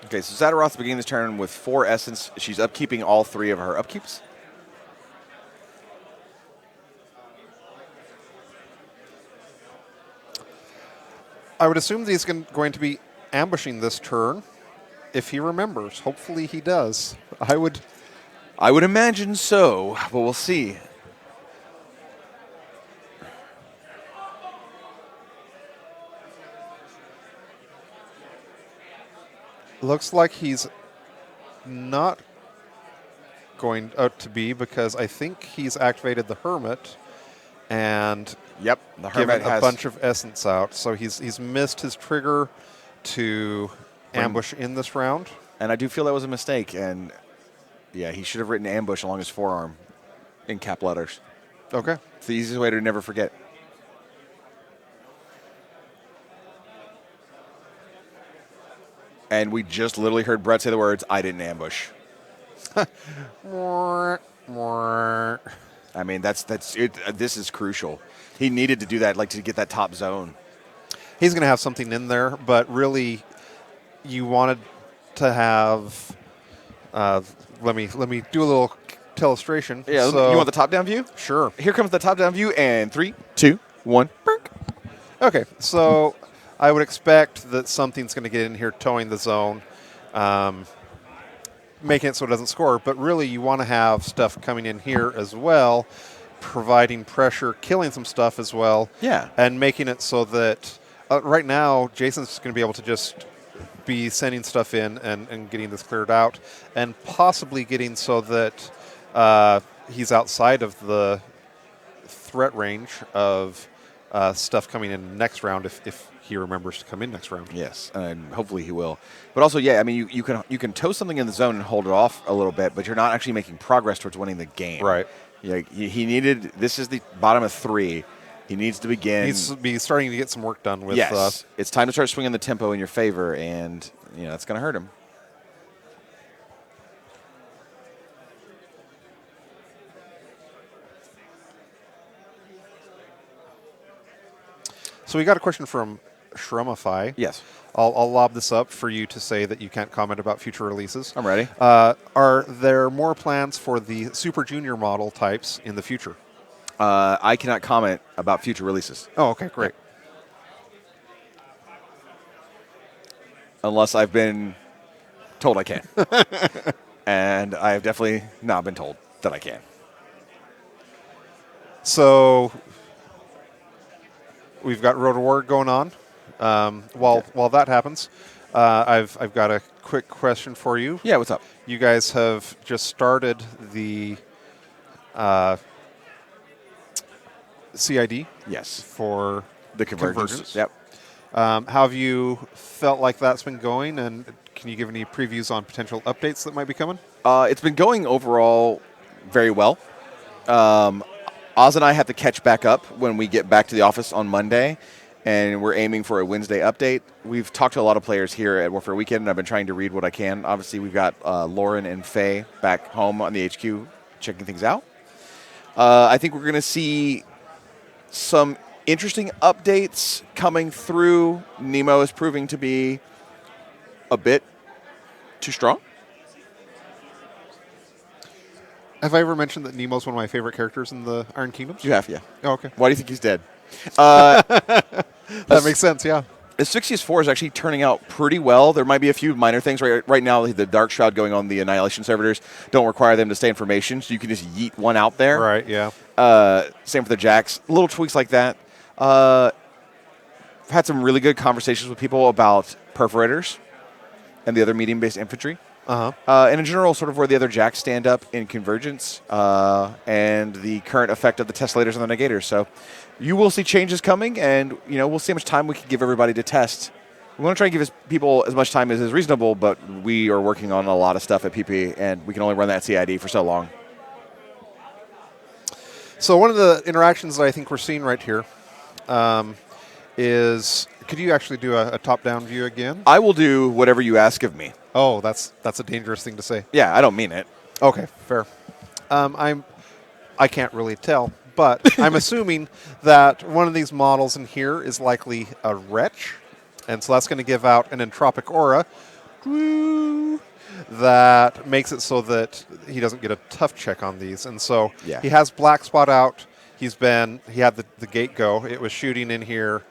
Okay, so Zadaroth's beginning this turn with 4 essence. She's upkeeping all 3 of her upkeeps. I would assume that he's going to be ambushing this turn. If he remembers. Hopefully he does. I would imagine so, but we'll see. Looks like he's not going out to be because I think he's activated the Hermit and Yep, the Hermit given a bunch of essence out. So he's missed his trigger to ambush in this round. And I do feel that was a mistake. And yeah, he should have written ambush along his forearm in cap letters. Okay. It's the easiest way to never forget. And we just literally heard Brett say the words, "I didn't ambush." I mean, that's it. This is crucial. He needed to do that, like to get that top zone. He's going to have something in there, but really, you wanted to have. Let me do a little illustration. Yeah, so, you want the top-down view? Sure. Here comes the top-down view, and 3, 2, 1. Burk. Okay, so I would expect that something's going to get in here towing the zone, making it so it doesn't score. But really, you want to have stuff coming in here as well, providing pressure, killing some stuff as well. Yeah. And making it so that right now, Jason's going to be able to just be sending stuff in and getting this cleared out, and possibly getting so that he's outside of the threat range of stuff coming in next round if he remembers to come in next round. Yes, and hopefully he will. But also, yeah, I mean, you can tow something in the zone and hold it off a little bit, but you're not actually making progress towards winning the game. Right. He needed. This is the bottom of 3. He needs to begin. He needs to be starting to get some work done with. Yes, it's time to start swinging the tempo in your favor, and that's going to hurt him. So we got a question from Shrumify. Yes. I'll lob this up for you to say that you can't comment about future releases. I'm ready. Are there more plans for the Super Junior model types in the future? I cannot comment about future releases. Oh, okay, great. Unless I've been told I can. And I have definitely not been told that I can. So we've got Road to War going on. While that happens, I've got a quick question for you. Yeah, what's up? You guys have just started the CID. Yes. For The Convergence. Yep. How have you felt like that's been going, and can you give any previews on potential updates that might be coming? It's been going overall very well. Oz and I have to catch back up when we get back to the office on Monday, and we're aiming for a Wednesday update. We've talked to a lot of players here at Warfare Weekend, and I've been trying to read what I can. Obviously, we've got Lauren and Faye back home on the HQ checking things out. I think we're going to see some interesting updates coming through. Nemo is proving to be a bit too strong. Have I ever mentioned that Nemo's one of my favorite characters in the Iron Kingdoms? You have, yeah. Oh, okay. Why do you think he's dead? That makes sense, yeah. Asphyxious 4 is actually turning out pretty well. There might be a few minor things. Right now, the Dark Shroud going on the Annihilation servitors don't require them to stay in formation, so you can just yeet one out there. Right, yeah. Same for the Jacks. Little tweaks like that. I've had some really good conversations with people about Perforators and the other medium-based infantry. And in general, sort of where the other Jacks stand up in Convergence and the current effect of the Tesselators and the Negators. So you will see changes coming, and we'll see how much time we can give everybody to test. We want to try and give people as much time as is reasonable, but we are working on a lot of stuff at PP, and we can only run that CID for so long. So one of the interactions that I think we're seeing right here is, could you actually do a top-down view again? I will do whatever you ask of me. Oh, that's a dangerous thing to say. Yeah, I don't mean it. Okay, fair. I can't really tell, but I'm assuming that one of these models in here is likely a Wretch, and so that's going to give out an entropic aura that makes it so that he doesn't get a tough check on these. And so he has Black Spot out. He had the gate go. It was shooting in here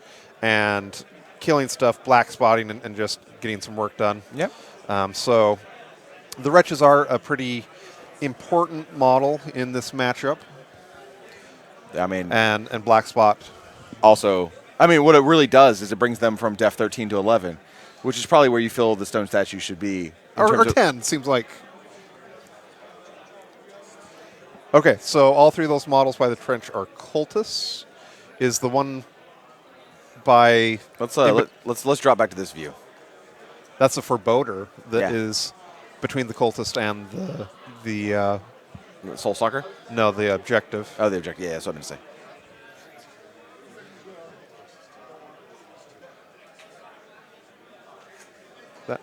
and killing stuff, black spotting, and just getting some work done. Yep. So the Wretches are a pretty important model in this matchup. I mean, and Black Spot. Also, I mean, what it really does is it brings them from Def 13 to 11. Which is probably where you feel the stone statue should be. Or 10, seems like. Okay, so all three of those models by the trench are cultists. Is the one by... Let's drop back to this view. That's a forebodar that is between the cultist and the Soul Stalker? No, the objective. Oh, the objective. Yeah, that's what I'm going to say. That.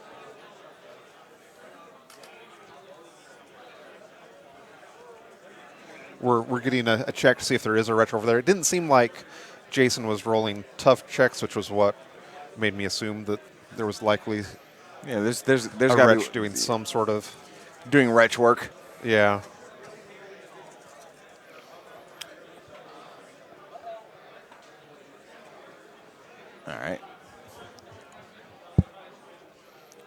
We're getting a check to see if there is a retro over there. It didn't seem like Jason was rolling tough checks, which was what made me assume that there was likely there's a got to be doing some sort of doing retch work. Yeah. All right.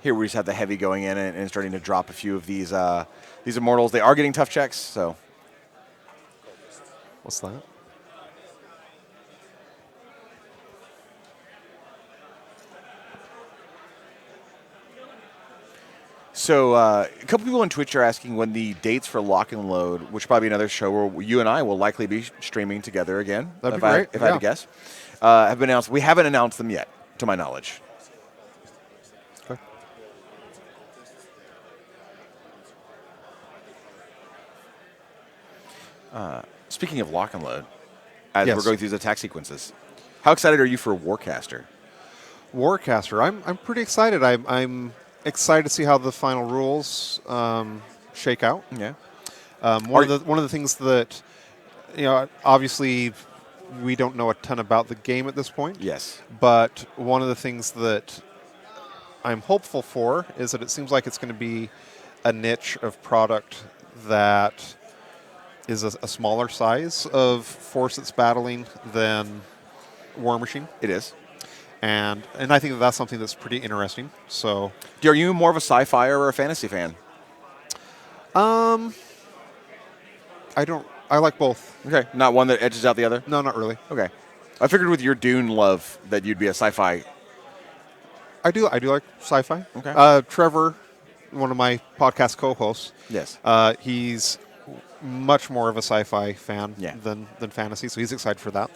Here we just have the heavy going in and starting to drop a few of these immortals. They are getting tough checks, so. What's that? So a couple people on Twitch are asking when the dates for Lock and Load, which will probably be another show where you and I will likely be streaming together again. That'd be great. If I had to guess. Have been announced. We haven't announced them yet, to my knowledge. Okay. Speaking of Lock and Load, as Yes. we're going through the attack sequences, how excited are you for Warcaster? Warcaster. I'm pretty excited. I'm excited to see how the final rules shake out. Yeah. One of the things that obviously we don't know a ton about the game at this point. Yes. But one of the things that I'm hopeful for is that it seems like it's going to be a niche of product that is a smaller size of force that's battling than War Machine. It is. And I think that's something that's pretty interesting. So, are you more of a sci-fi or a fantasy fan? I like both. Okay, not one that edges out the other? No, not really. Okay. I figured with your Dune love that you'd be a sci-fi. I do like sci-fi. Okay. Trevor, one of my podcast co-hosts. Yes. He's much more of a sci-fi fan Yeah. than fantasy, so he's excited for that.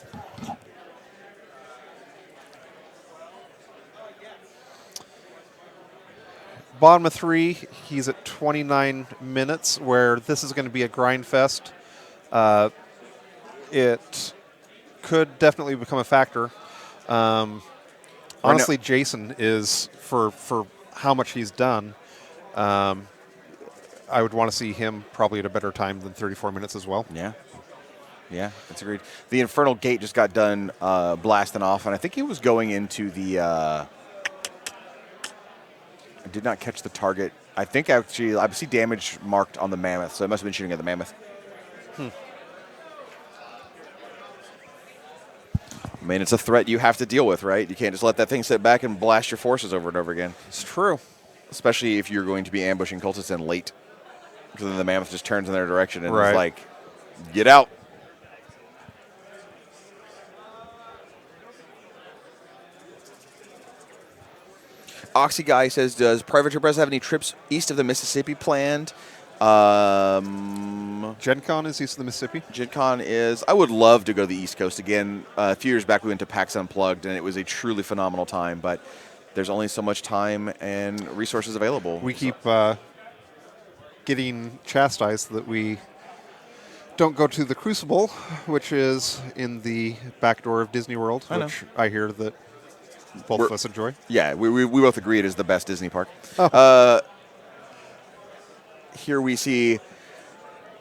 Bottom of 3, he's at 29 minutes, where this is going to be a grind fest. It could definitely become a factor. Honestly, Jason is, for how much he's done, I would want to see him probably at a better time than 34 minutes as well. Yeah. Yeah, that's agreed. The Infernal Gate just got done blasting off, and I think he was going into the... I did not catch the target. I think actually I see damage marked on the Mammoth, so it must have been shooting at the Mammoth. I mean, it's a threat you have to deal with, right? You can't just let that thing sit back and blast your forces over and over again. It's true. Especially if you're going to be ambushing cultists in late. Because then the Mammoth just turns in their direction and Right. is like, get out. Oxy Guy says, does Private Press have any trips east of the Mississippi planned? Gen Con is east of the Mississippi. Gen Con is... I would love to go to the East Coast again. A few years back, we went to PAX Unplugged, and it was a truly phenomenal time. But there's only so much time and resources available. We keep getting chastised that we don't go to the Crucible, which is in the back door of Disney World, which I hear that both of us enjoy. Yeah, we both agree it is the best Disney park. Oh. Here we see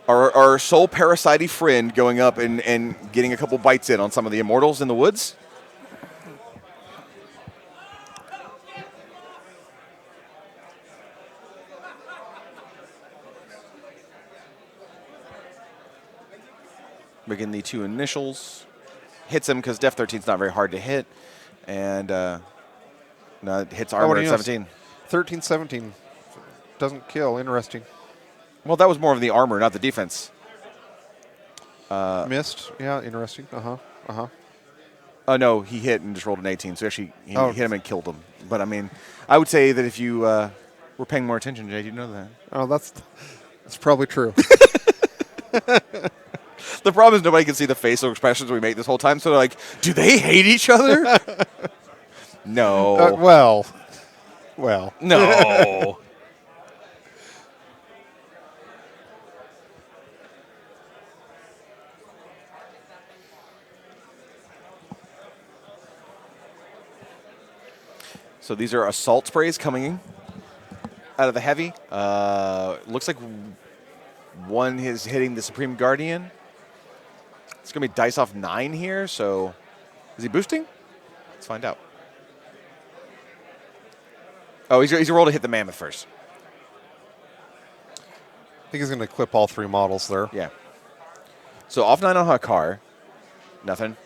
our soul parasite friend going up and getting a couple bites in on some of the immortals in the woods. Making the 2 initials. Hits him because Def 13 is not very hard to hit. And no, it hits armor at 17. 13, 17. Doesn't kill. Interesting. Well, that was more of the armor, not the defense. Missed. Yeah, interesting. Oh, no, he hit and just rolled an 18. So actually, he Oh. hit him and killed him. But, I mean, I would say that if you were paying more attention, Jay, you'd know that. Oh, that's probably true. The problem is nobody can see the facial expressions we make this whole time. So they're like, do they hate each other? No. Well. No. So these are assault sprays coming in out of the heavy. Looks like one is hitting the Supreme Guardian. It's going to be dice off 9 here, so is he boosting? Let's find out. Oh, he's going to roll to hit the Mammoth first. I think he's going to equip all 3 models there. Yeah. So off 9 on Hakar. Nothing.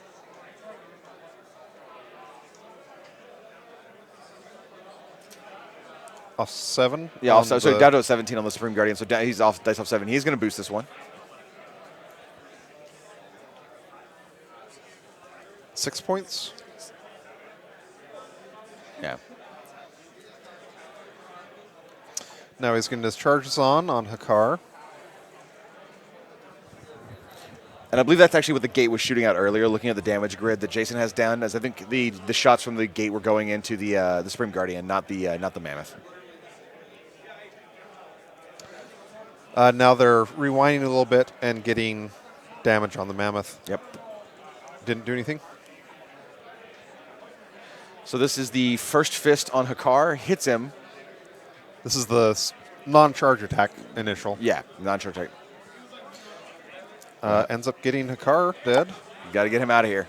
Off 7? Yeah, so down to a 17 on the Supreme Guardian. So he's off dice off 7. He's going to boost this one. 6 points? Yeah. Now he's getting his charges on Hakar. And I believe that's actually what the gate was shooting out earlier, looking at the damage grid that Jason has down, as I think the shots from the gate were going into the Supreme Guardian, not the Mammoth. Now they're rewinding a little bit and getting damage on the Mammoth. Yep. Didn't do anything. So this is the first fist on Hakar, hits him. This is the non-charge attack initial. Yeah, non-charge attack. Ends up getting Hakar dead. Got to get him out of here.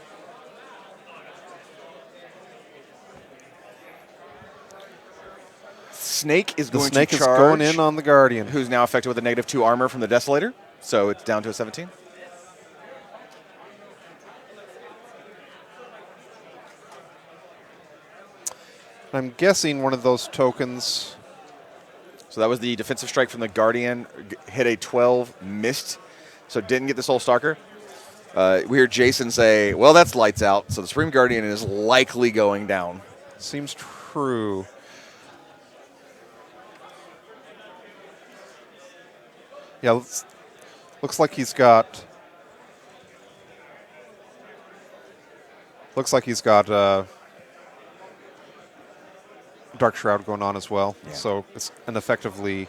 Snake is going to charge. The Snake is going in on the Guardian. Who's now affected with a -2 armor from the Desolator. So it's down to a 17. I'm guessing one of those tokens. So that was the defensive strike from the Guardian. Hit a 12, missed. So didn't get the Soul Stalker. We hear Jason say, well, that's lights out. So the Supreme Guardian is likely going down. Seems true. Yeah, looks like he's got. Looks like he's got Dark Shroud going on as well. Yeah. So it's an effectively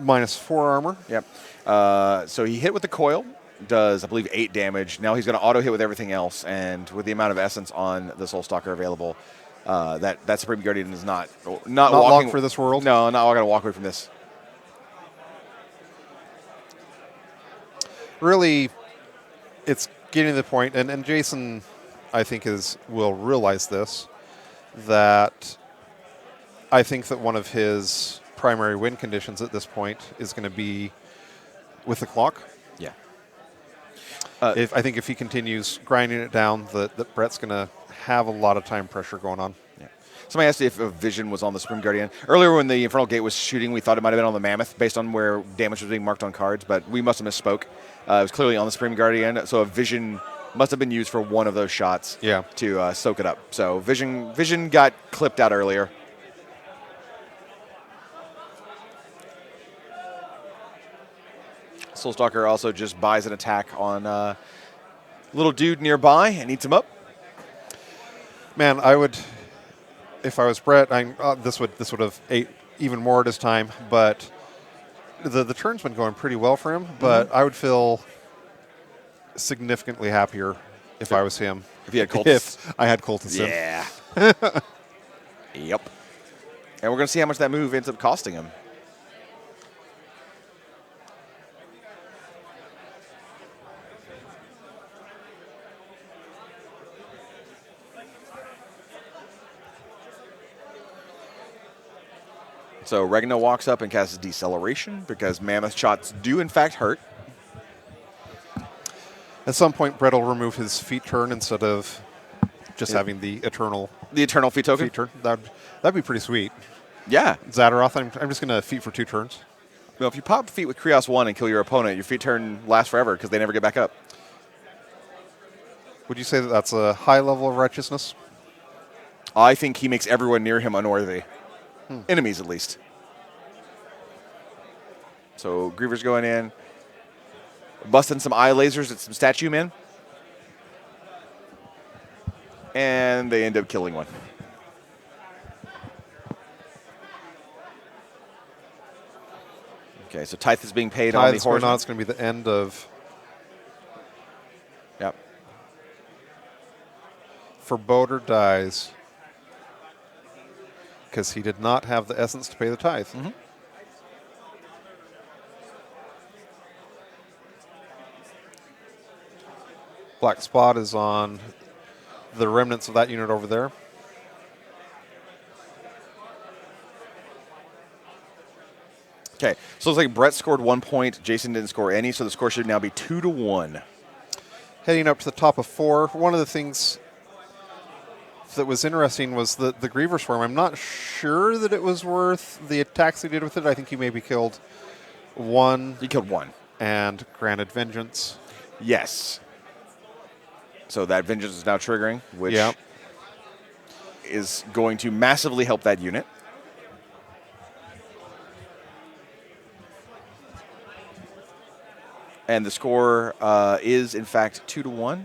-4 armor. Yep. So he hit with the coil, does, I believe, 8 damage. Now he's going to auto hit with everything else, and with the amount of essence on the Soul Stalker available, that Supreme Guardian is not walking long for this world. No, not going to walk away from this. Really, it's getting to the point, and Jason, I think, will realize this, that I think that one of his primary win conditions at this point is going to be with the clock. Yeah. I think if he continues grinding it down, that Brett's going to have a lot of time pressure going on. Yeah. Somebody asked if a vision was on the Supreme Guardian. Earlier when the Infernal Gate was shooting, we thought it might have been on the Mammoth based on where damage was being marked on cards, but we must have misspoke. It was clearly on the Supreme Guardian, so a vision must have been used for one of those shots to soak it up. So vision got clipped out earlier. Soulstalker also just buys an attack on little dude nearby and eats him up. Man, I would, if I was Brett, this would have ate even more at his time. But the turn's been going pretty well for him. But I would feel significantly happier if I was him. If he had Cultists. If I had Cultists. Yeah. Yep. And we're going to see how much that move ends up costing him. So Regna walks up and casts Deceleration because Mammoth shots do in fact hurt. At some point, Brett will remove his feat turn instead of just having the eternal feat token. Feat turn. That'd be pretty sweet. Yeah. Zadaroth, I'm just going to feat for 2 turns. Well, if you pop feat with Krios 1 and kill your opponent, your feat turn lasts forever because they never get back up. Would you say that that's a high level of righteousness? I think he makes everyone near him unworthy. Enemies, at least. So Griever's going in. Busting some eye lasers at some statue men. And they end up killing one. Okay, so Tithe is being paid on the Tide's going horseman. on. It's going to be the end of... Yep. Foreboding dies because he did not have the essence to pay the tithe. Black Spot is on the remnants of that unit over there. Okay, so it's like Brett scored 1 point, Jason didn't score any, so the score should now be 2-1. Heading up to the top of 4. One of the things that was interesting was the Griever Swarm. I'm not sure that it was worth the attacks he did with it. I think he maybe killed 1. He killed 1. And granted vengeance. Yes. So that vengeance is now triggering, which is going to massively help that unit. And the score is, in fact, 2-1.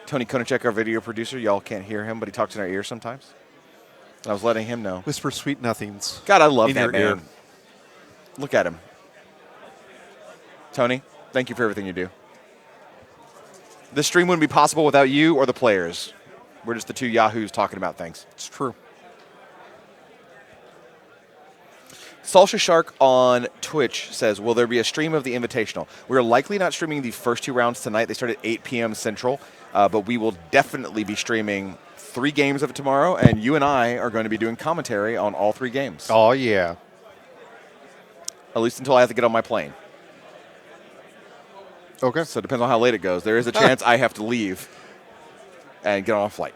Tony Konachek, our video producer, y'all can't hear him, but he talks in our ear sometimes. I was letting him know. Whisper sweet nothings. God, I love in that your man. ear. Look at him. Tony, thank you for everything you do. This stream wouldn't be possible without you or the players. We're just the two yahoos talking about things. It's true. Salsha Shark on Twitch says, will there be a stream of the Invitational? We're likely not streaming the first 2 rounds tonight. They start at 8 p.m. Central, but we will definitely be streaming 3 games of it tomorrow, and you and I are going to be doing commentary on all 3 games. Oh, yeah. At least until I have to get on my plane. Okay. So it depends on how late it goes. There is a chance I have to leave and get on a flight.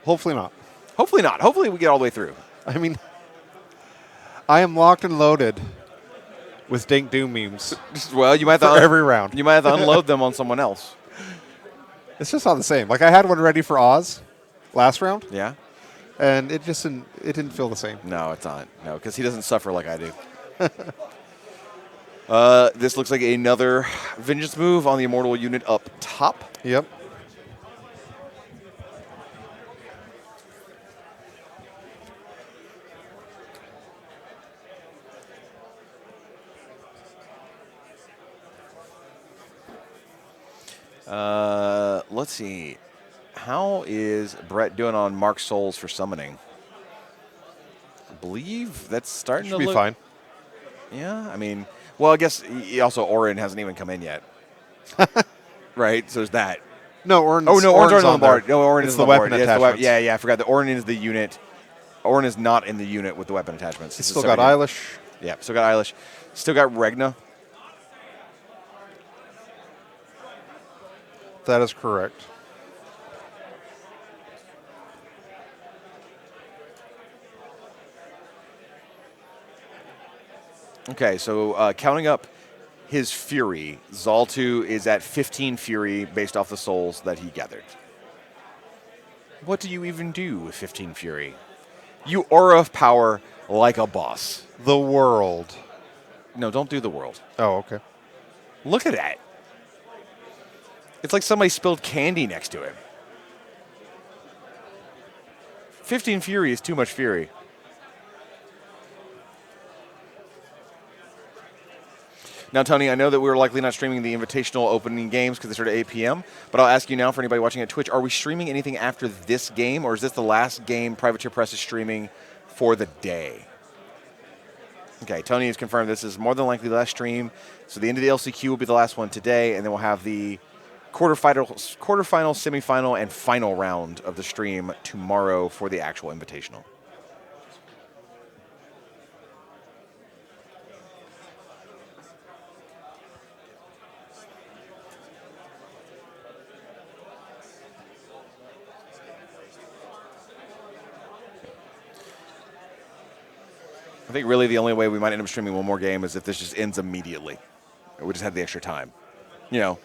Hopefully not. Hopefully not. Hopefully we get all the way through. I mean, I am locked and loaded with Dank Doom memes. Well, you might have for to every round. You might have to unload them on someone else. It's just not the same. Like I had one ready for Oz last round, Yeah? and it just didn't feel the same. No, it's not. No, because he doesn't suffer like I do. This looks like another vengeance move on the Immortal unit up top. Yep. Let's see. How is Brett doing on Mark Souls for summoning? I believe that's starting Should to be look fine. Yeah, I mean, well, I guess also Orin hasn't even come in yet. Right? So there's that. No, Orin's, Oh, no, Orin's on the board. there. No, Orin It's is the on weapon board. Yeah, attachments. yeah, I forgot that Orin is the unit. Orin is not in the unit with the weapon attachments. It's still got Eilish. Yeah, still got Eilish. Still got Regna. That is correct. Okay, so counting up his Fury, Zaltu is at 15 Fury based off the souls that he gathered. What do you even do with 15 Fury? You aura of power like a boss. The world. No, don't do the world. Oh, okay. Look at that. It's like somebody spilled candy next to him. 15 Fury is too much Fury. Now, Tony, I know that we're likely not streaming the Invitational opening games because they start at 8 p.m., but I'll ask you now for anybody watching at Twitch, are we streaming anything after this game, or is this the last game Privateer Press is streaming for the day? Okay, Tony has confirmed this is more than likely the last stream, so the end of the LCQ will be the last one today, and then we'll have the quarterfinal, semifinal, and final round of the stream tomorrow for the actual Invitational. I think really the only way we might end up streaming one more game is if this just ends immediately. We just had the extra time. You know,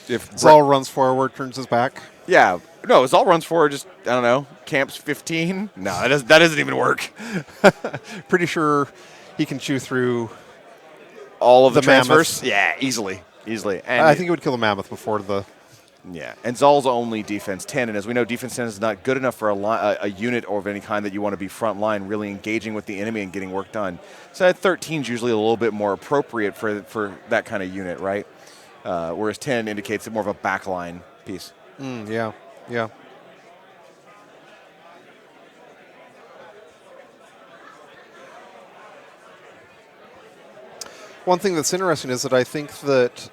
if Zal runs forward, turns his back. yeah, no, Zal runs forward. Just I don't know, camps 15. No, that doesn't even work. Pretty sure he can chew through All of the mammoth. transfers. Yeah, easily. And I think it would kill the mammoth before the. yeah, and Zal's only defense 10, and as we know, defense 10 is not good enough for a unit or of any kind that you want to be front line, really engaging with the enemy and getting work done. So that 13 is usually a little bit more appropriate for that kind of unit, right? Whereas 10 indicates more of a backline piece. Yeah. One thing that's interesting is that I think that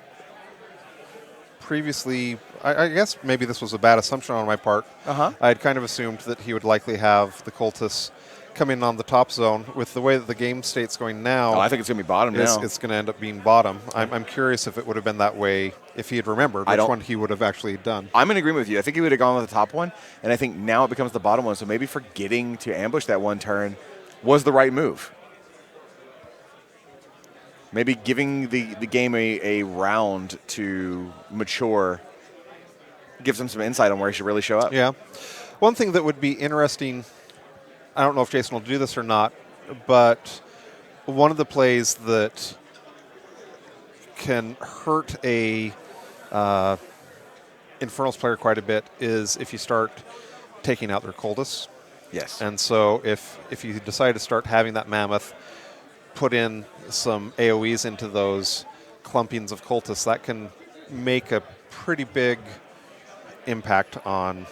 previously, I guess maybe this was a bad assumption on my part. Uh-huh. I had kind of assumed that he would likely have the cultists come in on the top zone. With the way that the game state's going now, Oh, I think it's going to be bottom now. it's going to end up being bottom. I'm curious if it would have been that way if he had remembered which one he would have actually done. I'm in agreement with you. I think he would have gone with the top one, and I think now it becomes the bottom one. So maybe forgetting to ambush that one turn was the right move. Maybe giving the game a round to mature gives him some insight on where he should really show up. Yeah. One thing that would be interesting, I don't know if Jason will do this or not, but one of the plays that can hurt a Infernals player quite a bit is if you start taking out their cultists. Yes. And so if you decide to start having that mammoth put in some AoEs into those clumpings of cultists, that can make a pretty big impact on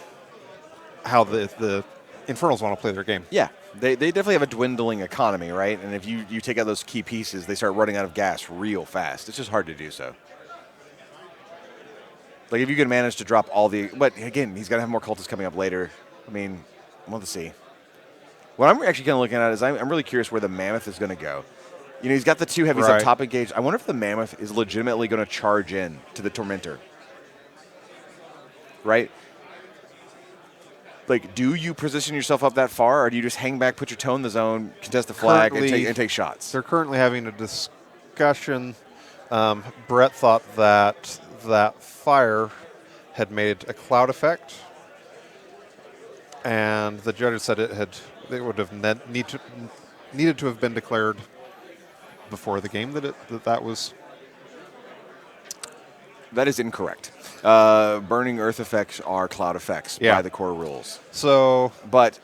how the Infernals want to play their game. Yeah, they definitely have a dwindling economy, right? And if you take out those key pieces, they start running out of gas real fast. It's just hard to do so. Like if you can manage to drop all the, but again, he's got to have more cultists coming up later. I mean, we'll have to see. What I'm actually kind of looking at is I'm really curious where the mammoth is going to go. You know, he's got the two heavies up top engaged. I wonder if the mammoth is legitimately going to charge in to the tormentor. Right? Like, do you position yourself up that far, or do you just hang back, put your toe in the zone, contest the flag, and take shots? They're currently having a discussion. Brett thought that fire had made a cloud effect, and the judge said it would have needed to have been declared before the game that was. That is incorrect. Burning earth effects are cloud effects by the core rules. So, but